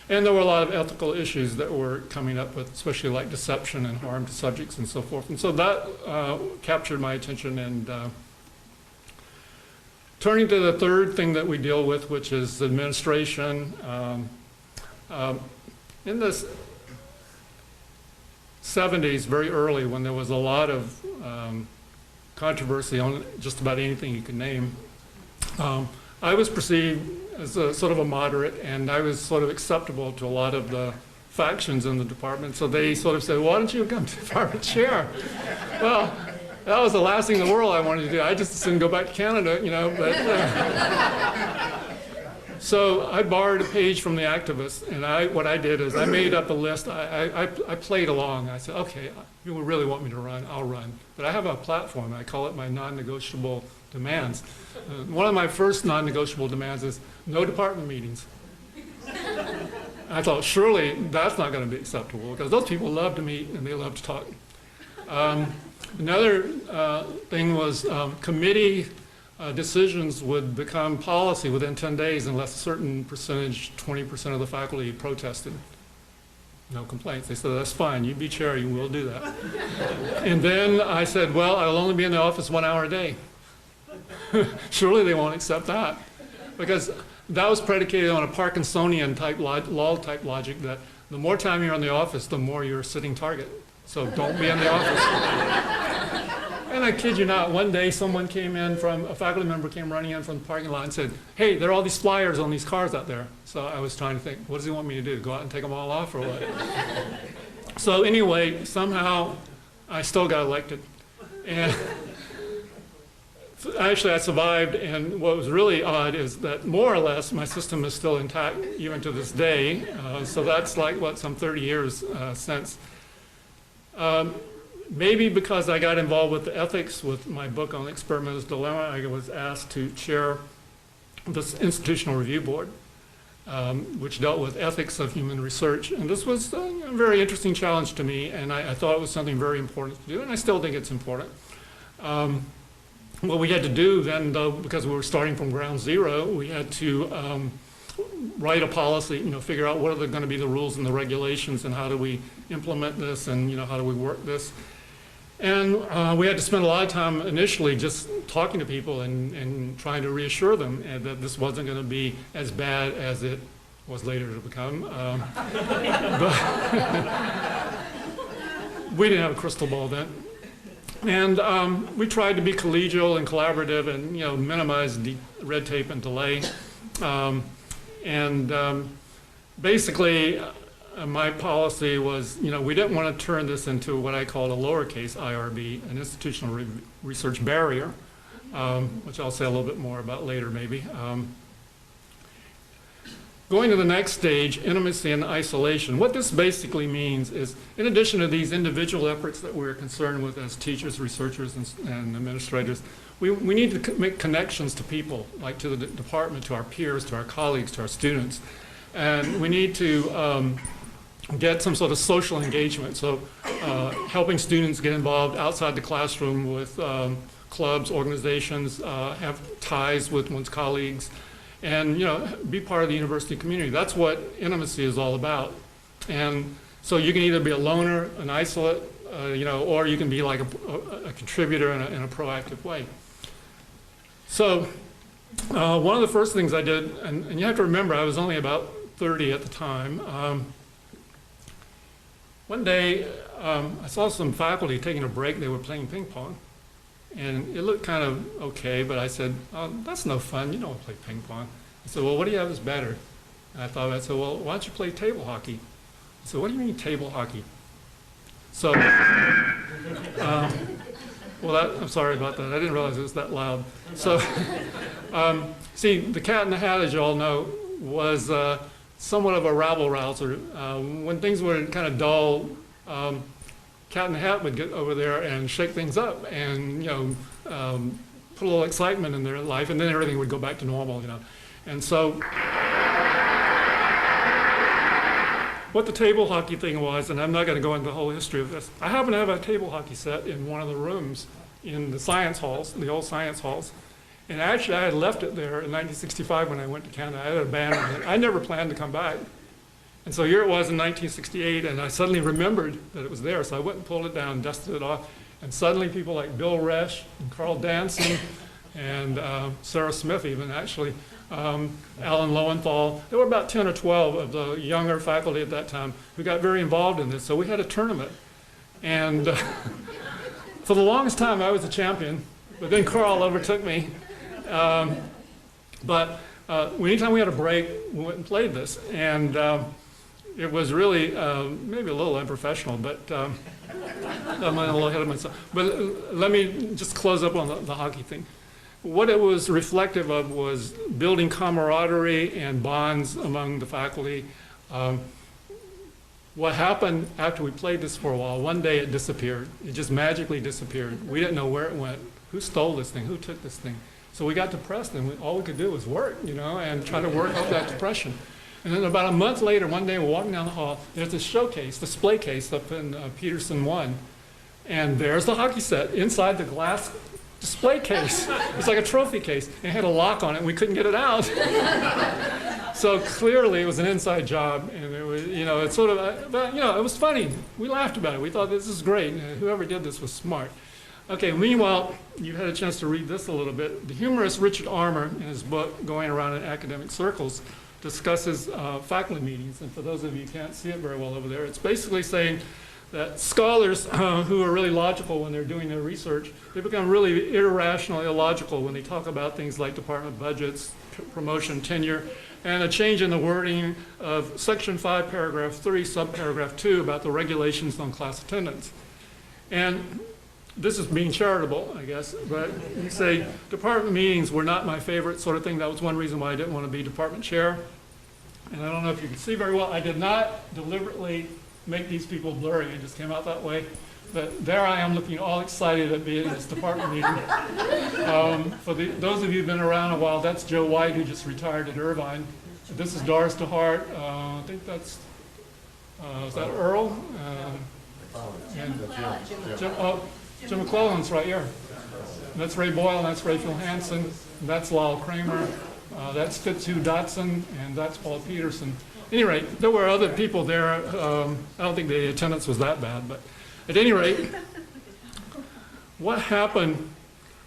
And there were a lot of ethical issues that were coming up with, especially like deception and harm to subjects and so forth. And so that captured my attention. And turning to the third thing that we deal with, which is administration. In the 70s, very early, when there was a lot of controversy on just about anything you could name, I was perceived as a sort of a moderate, and I was sort of acceptable to a lot of the factions in the department. So they sort of said, why don't you come to department chair? Well, that was the last thing in the world I wanted to do. I just didn't go back to Canada, but... So I borrowed a page from the activists, and what I did is I made up a list. I played along. I said, okay, you really want me to run, I'll run. But I have a platform. I call it my non-negotiable demands. One of my first non-negotiable demands is no department meetings. I thought, surely that's not going to be acceptable, because those people love to meet and they love to talk. Another thing was committee decisions would become policy within 10 days unless a certain percentage, 20% of the faculty protested. No complaints. They said, that's fine, you be chair, you will do that. And then I said, well, I'll only be in the office 1 hour a day. Surely they won't accept that. Because that was predicated on a Parkinsonian type law type logic that the more time you're in the office, the more you're a sitting target. So don't be in the office. And I kid you not, one day someone a faculty member came running in from the parking lot and said, hey, there are all these flyers on these cars out there. So I was trying to think, what does he want me to do? Go out and take them all off or what? So anyway, somehow I still got elected. And actually I survived, and what was really odd is that more or less my system is still intact even to this day. So that's like, some 30 years since. Maybe because I got involved with the ethics with my book on experimental's dilemma, I was asked to chair this institutional review board, which dealt with ethics of human research. And this was a very interesting challenge to me, and I thought it was something very important to do, and I still think it's important. What we had to do then, though, because we were starting from ground zero, we had to write a policy, figure out what are going to be the rules and the regulations and how do we implement this and, how do we work this. And we had to spend a lot of time initially just talking to people and trying to reassure them that this wasn't going to be as bad as it was later to become. But we didn't have a crystal ball then. And we tried to be collegial and collaborative and, minimize red tape and delay. Basically, my policy was, we didn't want to turn this into what I call a lowercase IRB, an institutional research barrier, which I'll say a little bit more about later maybe. Going to the next stage, intimacy and isolation. What this basically means is, in addition to these individual efforts that we're concerned with as teachers, researchers, and administrators, we need to make connections to people, like to the department, to our peers, to our colleagues, to our students. And we need to get some sort of social engagement. So helping students get involved outside the classroom with clubs, organizations, have ties with one's colleagues, and be part of the university community. That's what intimacy is all about. And so you can either be a loner, an isolate, or you can be like a contributor in a proactive way. So one of the first things I did, and you have to remember I was only about 30 at the time. One day I saw some faculty taking a break. They were playing ping pong. And it looked kind of okay, but I said, oh, that's no fun. You don't want to play ping pong. I said, well, what do you have that's better? And I thought, well, why don't you play table hockey? I said, what do you mean table hockey? So, I'm sorry about that. I didn't realize it was that loud. So, see, the Cat in the Hat, as you all know, was somewhat of a rabble-rouser. When things were kind of dull, Cat in the Hat would get over there and shake things up and, put a little excitement in their life, and then everything would go back to normal, And so what the table hockey thing was, and I'm not going to go into the whole history of this, I happen to have a table hockey set in one of the rooms in the science halls, the old science halls. And actually, I had left it there in 1965 when I went to Canada. I had abandoned it. I never planned to come back. And so here it was in 1968, and I suddenly remembered that it was there. So I went and pulled it down, dusted it off, and suddenly people like Bill Resch and Carl Danson and Sarah Smith even, actually, Alan Lowenthal. There were about 10 or 12 of the younger faculty at that time who got very involved in this. So we had a tournament. And for the longest time, I was the champion, but then Carl overtook me. But anytime we had a break, we went and played this. And it was really maybe a little unprofessional, but I'm a little ahead of myself. But let me just close up on the hockey thing. What it was reflective of was building camaraderie and bonds among the faculty. What happened after we played this for a while, one day it disappeared. It just magically disappeared. We didn't know where it went. Who stole this thing? Who took this thing? So we got depressed, and all we could do was work, and try to work off that depression. And then about a month later, one day we're walking down the hall, there's this showcase, display case up in Peterson 1, and there's the hockey set inside the glass display case. It's like a trophy case. It had a lock on it, and we couldn't get it out. So clearly it was an inside job, and it was, it's sort of, but, it was funny. We laughed about it. We thought this is great. Whoever did this was smart. Okay, meanwhile, you had a chance to read this a little bit. The humorist Richard Armour, in his book, Going Around in Academic Circles, discusses faculty meetings. And for those of you who can't see it very well over there, it's basically saying that scholars who are really logical when they're doing their research, they become really irrational, illogical when they talk about things like department budgets, promotion, tenure, and a change in the wording of Section 5, Paragraph 3, Subparagraph 2 about the regulations on class attendance. And this is being charitable, I guess, but you say department meetings were not my favorite sort of thing. That was one reason why I didn't want to be department chair. And I don't know if you can see very well, I did not deliberately make these people blurry. It just came out that way. But there I am looking all excited at being in this department meeting. For those of you who've been around a while, that's Joe White, who just retired at Irvine. This is Doris DeHart. I think that's, is that Earl? Jim McClellan's right here. That's Ray Boyle, and that's Rachel Hansen, and that's Lyle Kramer, that's Fitzhugh Dotson, and that's Paul Peterson. At any rate, there were other people there. I don't think the attendance was that bad, but at any rate, what happened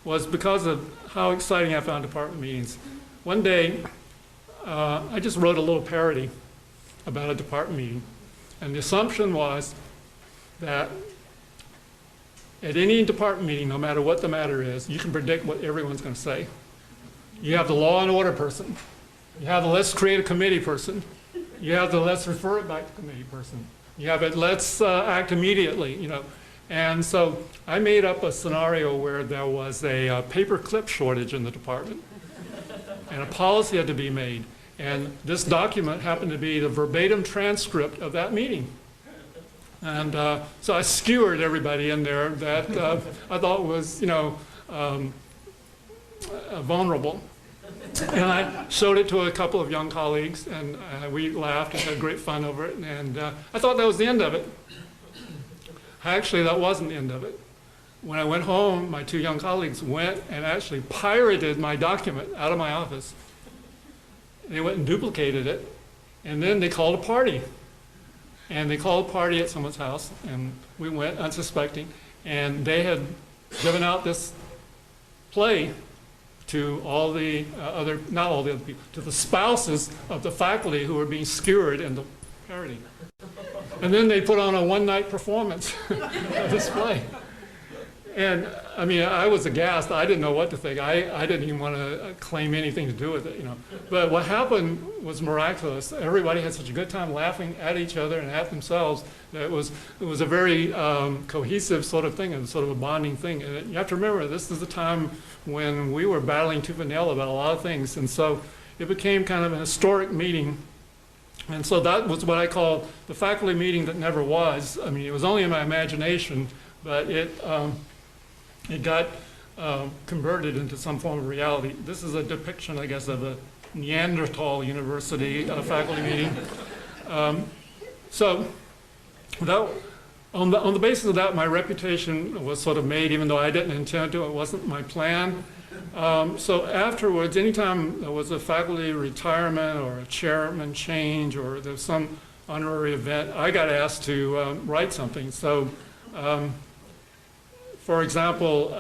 was because of how exciting I found department meetings. One day, I just wrote a little parody about a department meeting, and the assumption was that at any department meeting, no matter what the matter is, you can predict what everyone's going to say. You have the law and order person. You have the let's create a committee person. You have the let's refer it back to committee person. You have it let's act immediately, And so I made up a scenario where there was a paper clip shortage in the department, and a policy had to be made. And this document happened to be the verbatim transcript of that meeting. And so I skewered everybody in there that I thought was, vulnerable. And I showed it to a couple of young colleagues, and we laughed and had great fun over it. And I thought that was the end of it. Actually, that wasn't the end of it. when I went home, my two young colleagues went and actually pirated my document out of my office. They went and duplicated it, and then they called a party. And they called a party at someone's house, and we went unsuspecting, and they had given out this play to all the not all the other people, to the spouses of the faculty who were being skewered in the parody. And then they put on a one-night performance of this play. And I mean, I was aghast. I didn't know what to think. I didn't even want to claim anything to do with it, you know. But what happened was miraculous. Everybody had such a good time laughing at each other and at themselves that it was a very cohesive sort of thing, and sort of a bonding thing. And you have to remember, this is the time when we were battling tooth and nail about a lot of things. And so it became kind of an historic meeting. And so that was what I call the faculty meeting that never was. I mean, it was only in my imagination, but it got converted into some form of reality. This is a depiction, I guess, of a Neanderthal University faculty meeting. So that, on the basis of that, my reputation was sort of made, even though I didn't intend to. It wasn't my plan. So afterwards, anytime there was a faculty retirement or a chairman change or there was some honorary event, I got asked to write something. So, for example,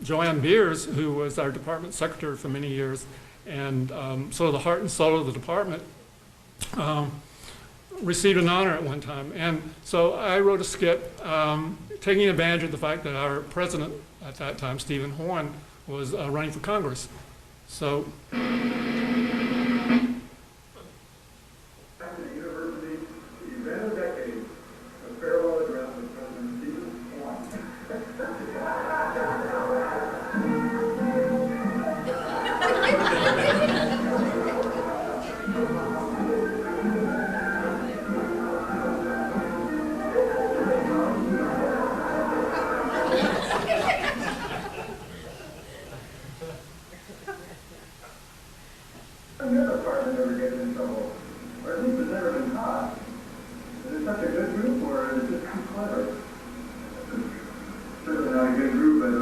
Joanne Beers, who was our department secretary for many years, and sort of the heart and soul of the department, received an honor at one time. And so I wrote a skit taking advantage of the fact that our president at that time, Stephen Horn, was running for Congress. So. Another part that never gets in trouble, or at least it's never been caught. Is it such a good group, or is it just too clever? Certainly not a good group, but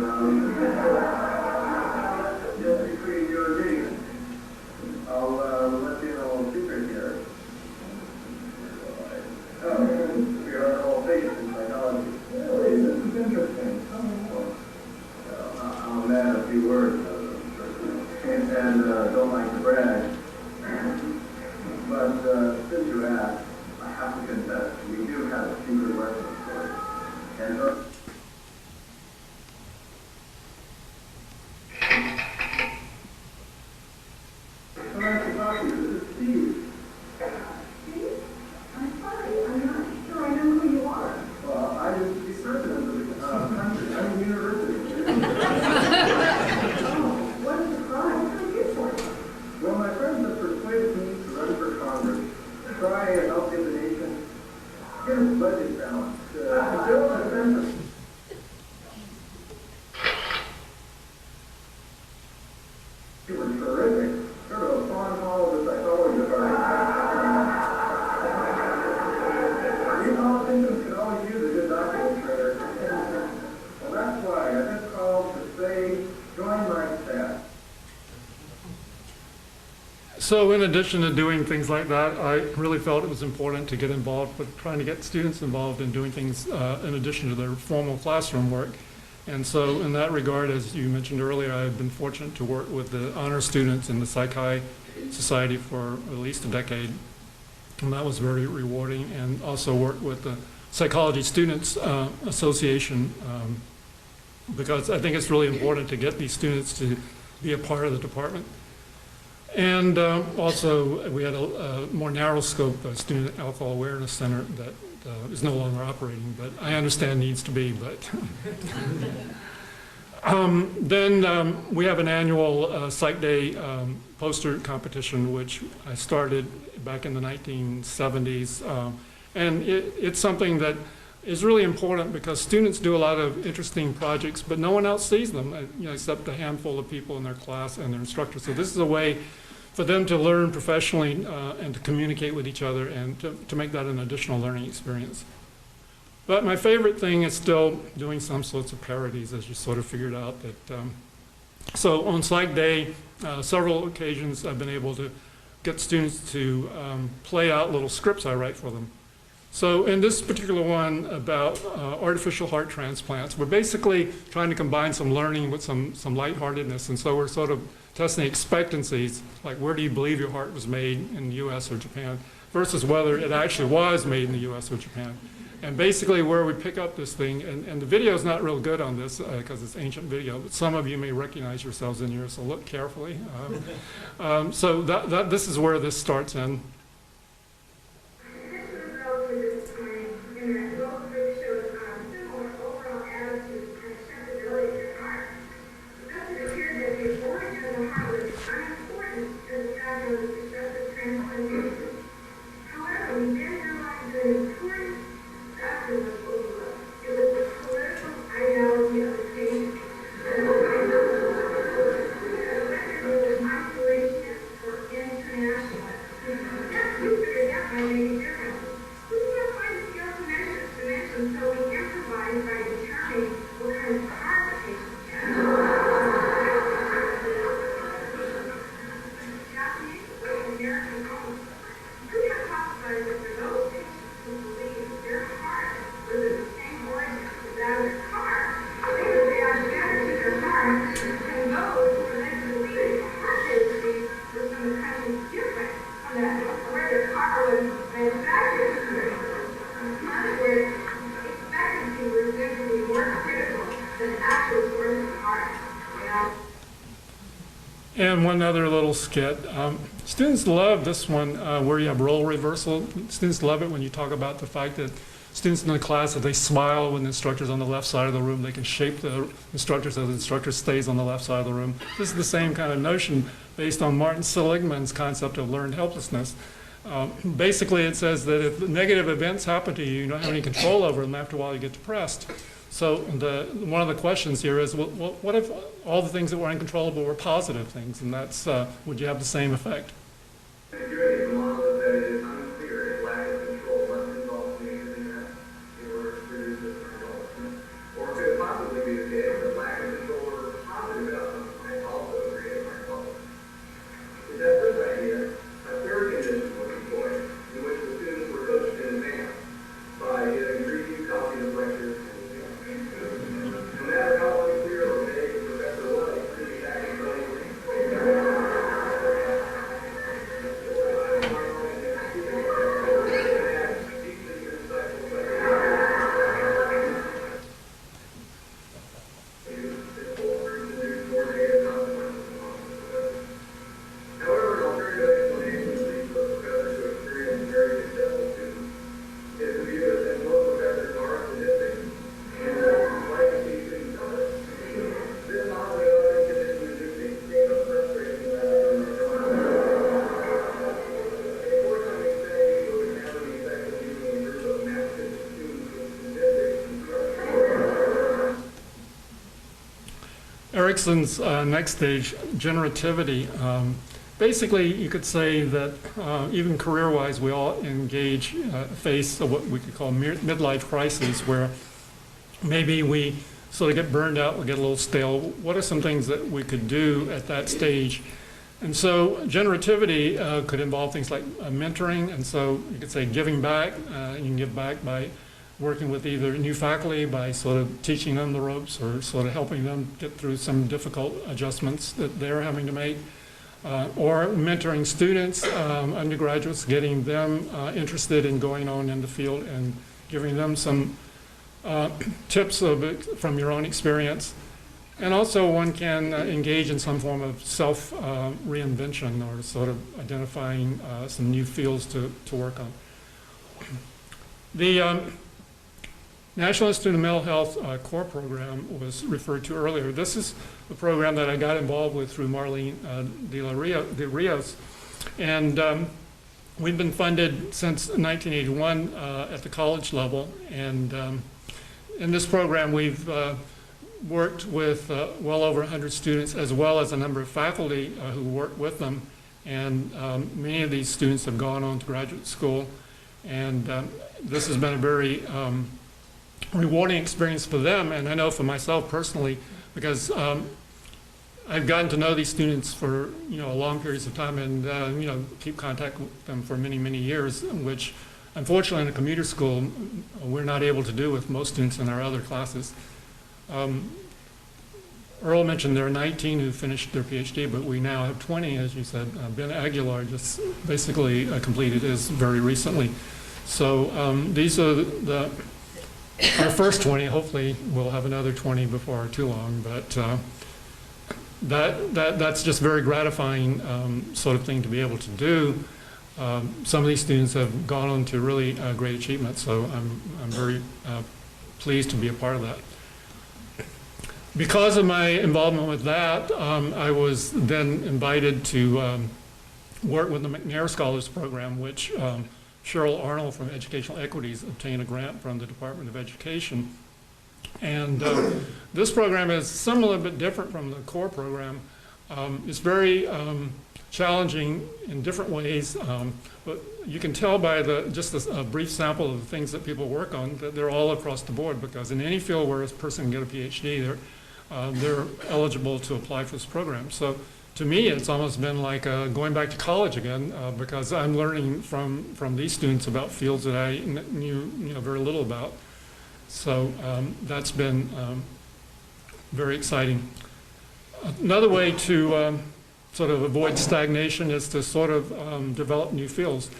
just between you and me, I'll let you in a little secret here. We are all based in psychology. Really, this is interesting. I'm a man of few words. And don't like to brag. But since you asked, I have to confess, we do have a secret weapon, of course. And so nice to talk to you. This is Steve. Steve? I'm sorry, I'm not sure I know who you are. Well, I used to be president of the country. I'm in university. Well, my friends have persuaded me to run for Congress, try and help get the nation get its budget balanced, to build a sense of. You were terrific, sort of a fawn hall of the psychology department. We politicians can always use a good document writer. Well, that's why I just called to say, join my staff. So in addition to doing things like that, I really felt it was important to get involved with trying to get students involved in doing things in addition to their formal classroom work. And so in that regard, as you mentioned earlier, I've been fortunate to work with the honor students in the Psychi Society for at least a decade. And that was very rewarding, and also worked with the Psychology Students Association, because I think it's really important to get these students to be a part of the department. And also, we had a more narrow scope Student Alcohol Awareness Center that is no longer operating, but I understand needs to be. But then we have an annual Psych Day poster competition, which I started back in the 1970s. And it's something that is really important because students do a lot of interesting projects, but no one else sees them, except a handful of people in their class and their instructors. So this is a way for them to learn professionally and to communicate with each other and to make that an additional learning experience. But my favorite thing is still doing some sorts of parodies, as you sort of figured out that. So on Psych Day, several occasions I've been able to get students to play out little scripts I write for them. So in this particular one about artificial heart transplants, we're basically trying to combine some learning with some lightheartedness, and so we're sort of testing expectancies, like where do you believe your heart was made in the US or Japan, versus whether it actually was made in the US or Japan. And basically where we pick up this thing, and the video is not real good on this because it's ancient video, but some of you may recognize yourselves in here, so look carefully. So this is where this starts in. And one other little skit. Students love this one where you have role reversal. Students love it when you talk about the fact that students in the class, if they smile when the instructor's on the left side of the room, they can shape the instructor so the instructor stays on the left side of the room. This is the same kind of notion based on Martin Seligman's concept of learned helplessness. Basically, it says that if negative events happen to you, you don't have any control over them. After a while, you get depressed. So one of the questions here is, well, what if all the things that were uncontrollable were positive things? And that's, would you have the same effect? Erikson's next stage, generativity. Basically, you could say that even career-wise, we all face what we could call midlife crises, where maybe we sort of get burned out, we get a little stale. What are some things that we could do at that stage? And so generativity could involve things like mentoring, and so you could say giving back. You can give back by working with either new faculty, by sort of teaching them the ropes or sort of helping them get through some difficult adjustments that they're having to make, or mentoring students, undergraduates, getting them interested in going on in the field and giving them some tips from your own experience. And also one can engage in some form of self-reinvention or sort of identifying some new fields to work on. The National Institute of Mental Health core program was referred to earlier. This is the program that I got involved with through Marlene Rios. And we've been funded since 1981 at the college level. And in this program, we've worked with well over 100 students, as well as a number of faculty who work with them. And many of these students have gone on to graduate school. And this has been a very rewarding experience for them, and I know for myself personally, because I've gotten to know these students for long periods of time, and keep contact with them for many, many years, which unfortunately in a commuter school we're not able to do with most students in our other classes. Earl mentioned there are 19 who finished their PhD, but we now have 20, as you said. Ben Aguilar just basically completed his very recently. So these are our first 20. Hopefully we'll have another 20 before too long, but that's just very gratifying sort of thing to be able to do. Some of these students have gone on to really great achievements, so I'm very pleased to be a part of that. Because of my involvement with that, I was then invited to work with the McNair Scholars Program, which Cheryl Arnold from Educational Equities obtained a grant from the Department of Education. And this program is similar but different from the core program. It's very challenging in different ways, but you can tell by just a brief sample of the things that people work on that they're all across the board, because in any field where a person can get a PhD, they're eligible to apply for this program. So to me, it's almost been like going back to college again, because I'm learning from these students about fields that I knew very little about. So that's been very exciting. Another way to sort of avoid stagnation is to sort of develop new fields.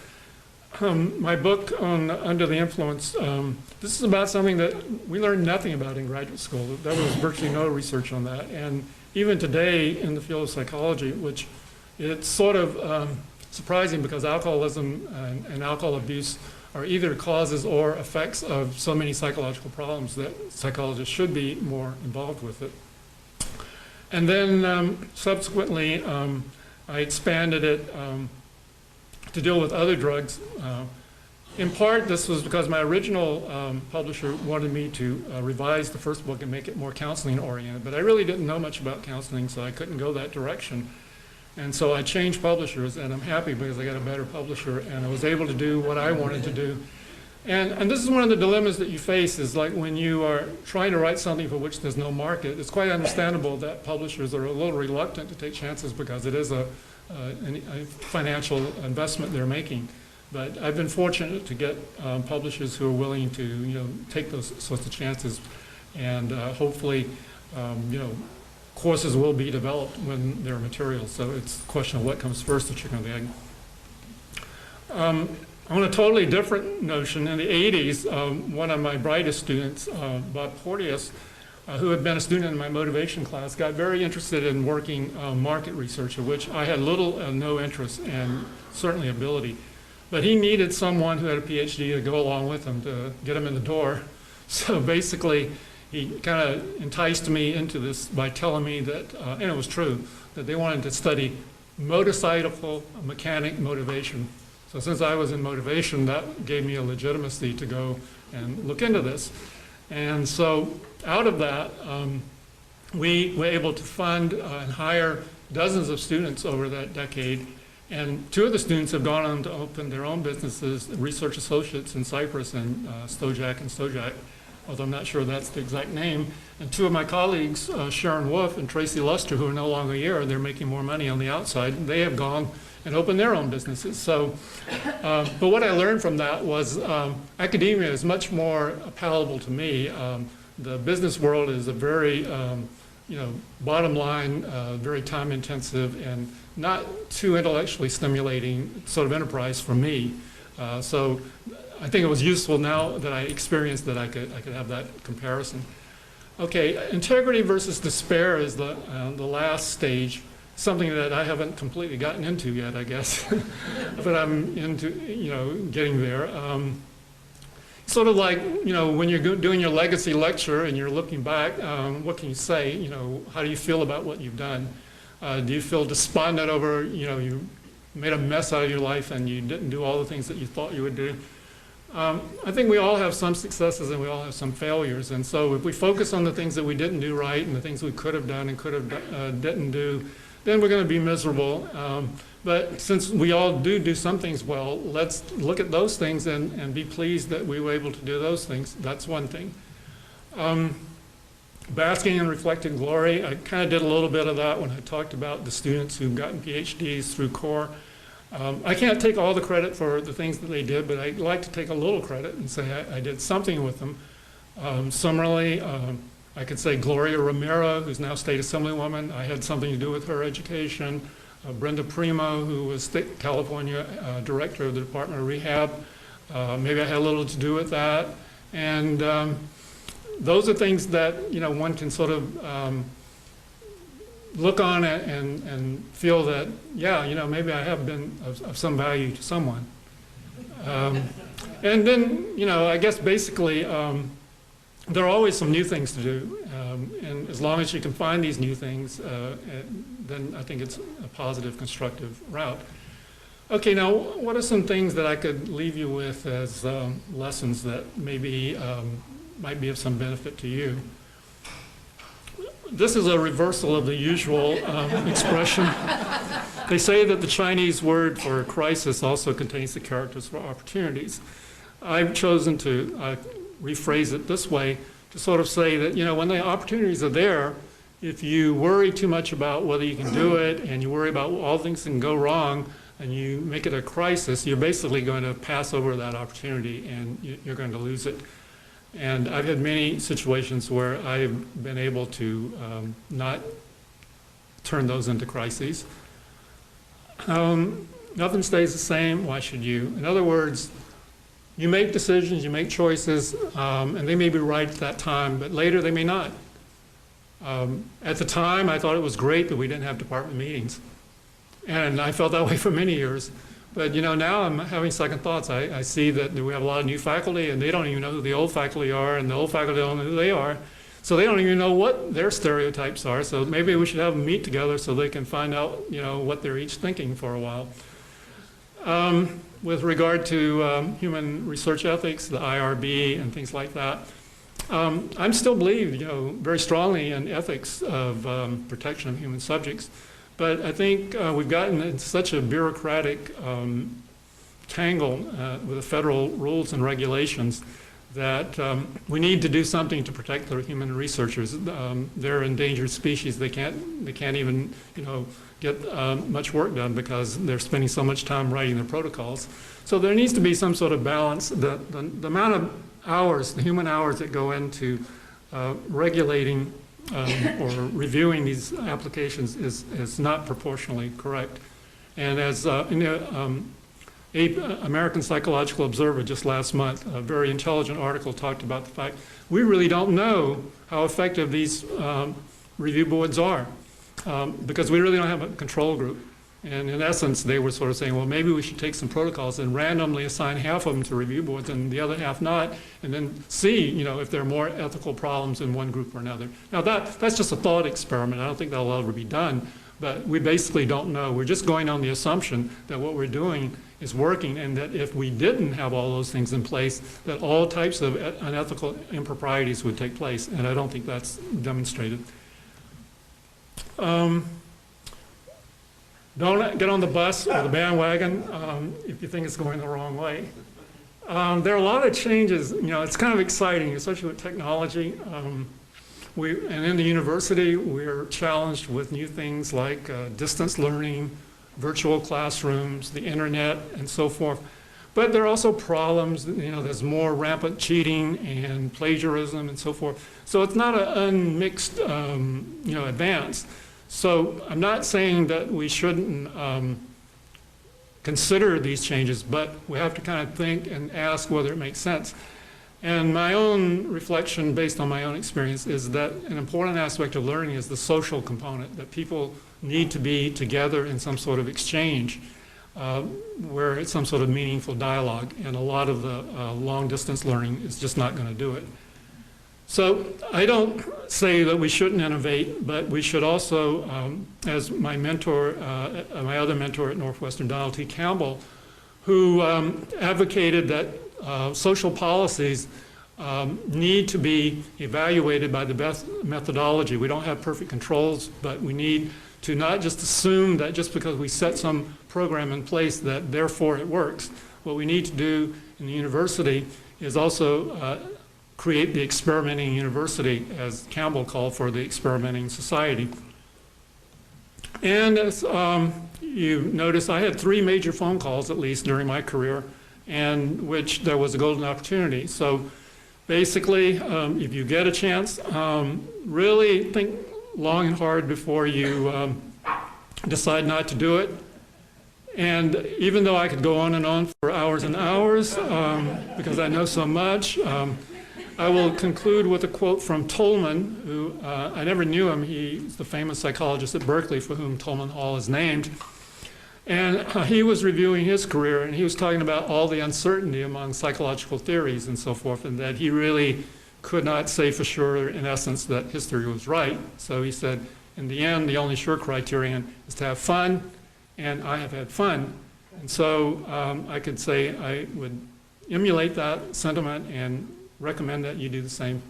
My book on Under the Influence, this is about something that we learned nothing about in graduate school. There was virtually no research on that. And even today in the field of psychology, which it's sort of surprising because alcoholism and alcohol abuse are either causes or effects of so many psychological problems that psychologists should be more involved with it. And then subsequently, I expanded it to deal with other drugs. In part, this was because my original publisher wanted me to revise the first book and make it more counseling oriented, but I really didn't know much about counseling, so I couldn't go that direction. And so I changed publishers, and I'm happy because I got a better publisher, and I was able to do what I wanted to do. And this is one of the dilemmas that you face, is like when you are trying to write something for which there's no market, it's quite understandable that publishers are a little reluctant to take chances because it is a financial investment they're making. But I've been fortunate to get publishers who are willing to take those sorts of chances, and hopefully courses will be developed when there are materials. So it's a question of what comes first, the chicken or the egg. On a totally different notion, in the 80s, one of my brightest students, Bob Porteous, who had been a student in my motivation class, got very interested in working market research, of which I had little and no interest and certainly ability. But he needed someone who had a PhD to go along with him to get him in the door. So basically, he kind of enticed me into this by telling me that, and it was true, that they wanted to study motorcycle mechanic motivation. So since I was in motivation, that gave me a legitimacy to go and look into this. And so out of that, we were able to fund and hire dozens of students over that decade. And two of the students have gone on to open their own businesses, research associates in Cyprus and Stojak, although I'm not sure that's the exact name. And two of my colleagues, Sharon Wolf and Tracy Luster, who are no longer here, they're making more money on the outside, they have gone and opened their own businesses. So, but what I learned from that was academia is much more palatable to me. The business world is a very, bottom line, very time intensive and not too intellectually stimulating sort of enterprise for me. So I think it was useful now that I experienced that I could have that comparison. Okay, integrity versus despair is the last stage, something that I haven't completely gotten into yet, I guess, but I'm into, getting there. Sort of like, when you're doing your legacy lecture and you're looking back, what can you say? How do you feel about what you've done? Do you feel despondent over, you made a mess out of your life and you didn't do all the things that you thought you would do? I think we all have some successes and we all have some failures. And so if we focus on the things that we didn't do right and the things we could have done and didn't do, then we're going to be miserable. But since we all do some things well, let's look at those things and be pleased that we were able to do those things. That's one thing. Basking in reflected glory, I kind of did a little bit of that when I talked about the students who've gotten PhDs through CORE. I can't take all the credit for the things that they did, but I like to take a little credit and say I did something with them. Similarly, I could say Gloria Romero, who's now state assemblywoman, I had something to do with her education. Brenda Primo, who was state California director of the Department of Rehab, maybe I had a little to do with that. And those are things that, one can sort of look on it and feel that, yeah, maybe I have been of some value to someone. And then, I guess basically, there are always some new things to do. And as long as you can find these new things, then I think it's a positive, constructive route. Okay, now, what are some things that I could leave you with as lessons that maybe might be of some benefit to you? This is a reversal of the usual expression. They say that the Chinese word for crisis also contains the characters for opportunities. I've chosen to rephrase it this way, to sort of say that, when the opportunities are there, if you worry too much about whether you can do it, and you worry about all things that can go wrong, and you make it a crisis, you're basically going to pass over that opportunity, and you're going to lose it. And I've had many situations where I've been able to not turn those into crises. Nothing stays the same, why should you? In other words, you make decisions, you make choices, and they may be right at that time, but later they may not. At the time, I thought it was great that we didn't have department meetings. And I felt that way for many years. But now I'm having second thoughts. I see that we have a lot of new faculty, and they don't even know who the old faculty are, and the old faculty don't know who they are. So they don't even know what their stereotypes are. So maybe we should have them meet together so they can find out, what they're each thinking for a while. With regard to human research ethics, the IRB and things like that, I still believe, very strongly in ethics of protection of human subjects. But I think we've gotten in such a bureaucratic tangle with the federal rules and regulations that we need to do something to protect the human researchers. They're endangered species. They can't even, get much work done because they're spending so much time writing their protocols. So there needs to be some sort of balance. The amount of hours, the human hours that go into regulating or reviewing these applications is not proportionally correct. And as in the American Psychological Observer just last month, a very intelligent article talked about the fact we really don't know how effective these review boards are because we really don't have a control group. And in essence, they were sort of saying, well, maybe we should take some protocols and randomly assign half of them to review boards and the other half not, and then see, if there are more ethical problems in one group or another. Now, that's just a thought experiment. I don't think that'll ever be done, but we basically don't know. We're just going on the assumption that what we're doing is working, and that if we didn't have all those things in place, that all types of unethical improprieties would take place, and I don't think that's demonstrated. Don't get on the bus or the bandwagon if you think it's going the wrong way. There are a lot of changes. It's kind of exciting, especially with technology. And in the university, we're challenged with new things like distance learning, virtual classrooms, the internet, and so forth. But there are also problems. There's more rampant cheating and plagiarism and so forth. So it's not an unmixed, advance. So I'm not saying that we shouldn't consider these changes, but we have to kind of think and ask whether it makes sense. And my own reflection, based on my own experience, is that an important aspect of learning is the social component, that people need to be together in some sort of exchange where it's some sort of meaningful dialogue. And a lot of the long-distance learning is just not going to do it. So I don't say that we shouldn't innovate, but we should also, as my mentor, my other mentor at Northwestern, Donald T. Campbell, who advocated that social policies need to be evaluated by the best methodology. We don't have perfect controls, but we need to not just assume that just because we set some program in place that therefore it works. What we need to do in the university is also create the experimenting university, as Campbell called for the experimenting society. And as you notice, I had 3 major phone calls, at least during my career, and which there was a golden opportunity. So basically, if you get a chance, really think long and hard before you decide not to do it. And even though I could go on and on for hours and hours, because I know so much, I will conclude with a quote from Tolman, who I never knew him. He's the famous psychologist at Berkeley for whom Tolman Hall is named. And he was reviewing his career, and he was talking about all the uncertainty among psychological theories and so forth, and that he really could not say for sure, in essence, that his theory was right. So he said, in the end, the only sure criterion is to have fun, and I have had fun. And so I could say I would emulate that sentiment and recommend that you do the same.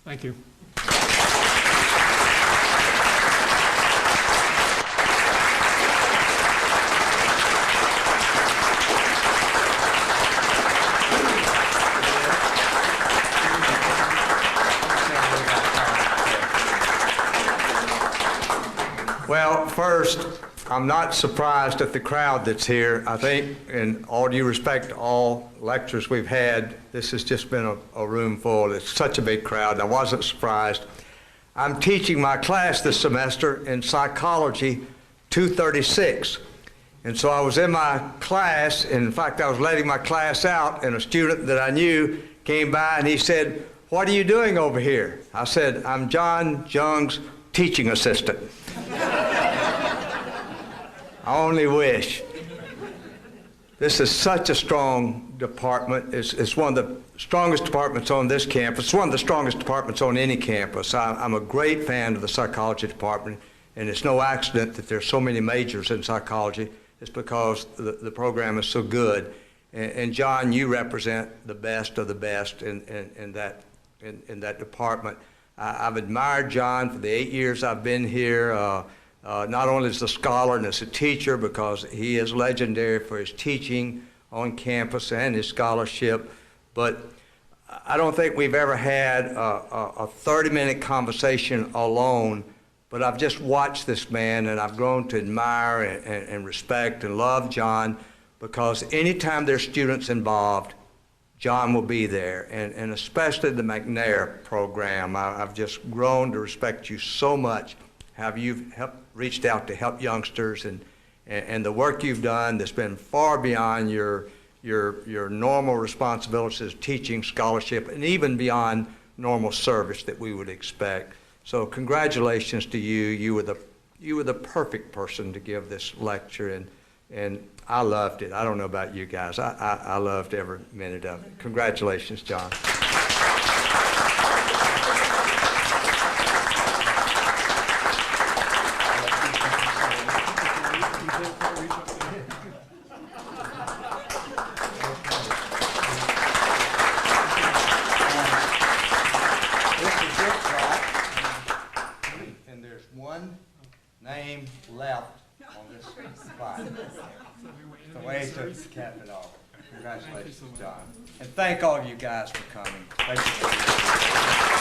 Thank you. Well, first, I'm not surprised at the crowd that's here. I think, in all due respect to all lectures we've had, this has just been a room full. It's such a big crowd. I wasn't surprised. I'm teaching my class this semester in Psychology 236. And so I was in my class, and in fact, I was letting my class out, and a student that I knew came by and he said, "What are you doing over here?" I said, "I'm John Jung's teaching assistant." I only wish. This is such a strong department. It's one of the strongest departments on this campus. It's one of the strongest departments on any campus. I'm a great fan of the psychology department, and it's no accident that there's so many majors in psychology. It's because the program is so good. And John, you represent the best of the best in that department. I've admired John for the 8 years I've been here. Not only as a scholar and as a teacher, because he is legendary for his teaching on campus and his scholarship, but I don't think we've ever had a 30-minute conversation alone, but I've just watched this man and I've grown to admire and respect and love John, because anytime there's students involved, John will be there, and especially the McNair program. I've just grown to respect you so much, how you've reached out to help youngsters, and the work you've done that's been far beyond your normal responsibilities as teaching, scholarship, and even beyond normal service that we would expect. So congratulations to you. You were the perfect person to give this lecture, and I loved it. I don't know about you guys. I loved every minute of it. Congratulations, John. And there's one name left on this spot. The way to cap it off. Congratulations, John. And thank all of you guys for coming. Thank you.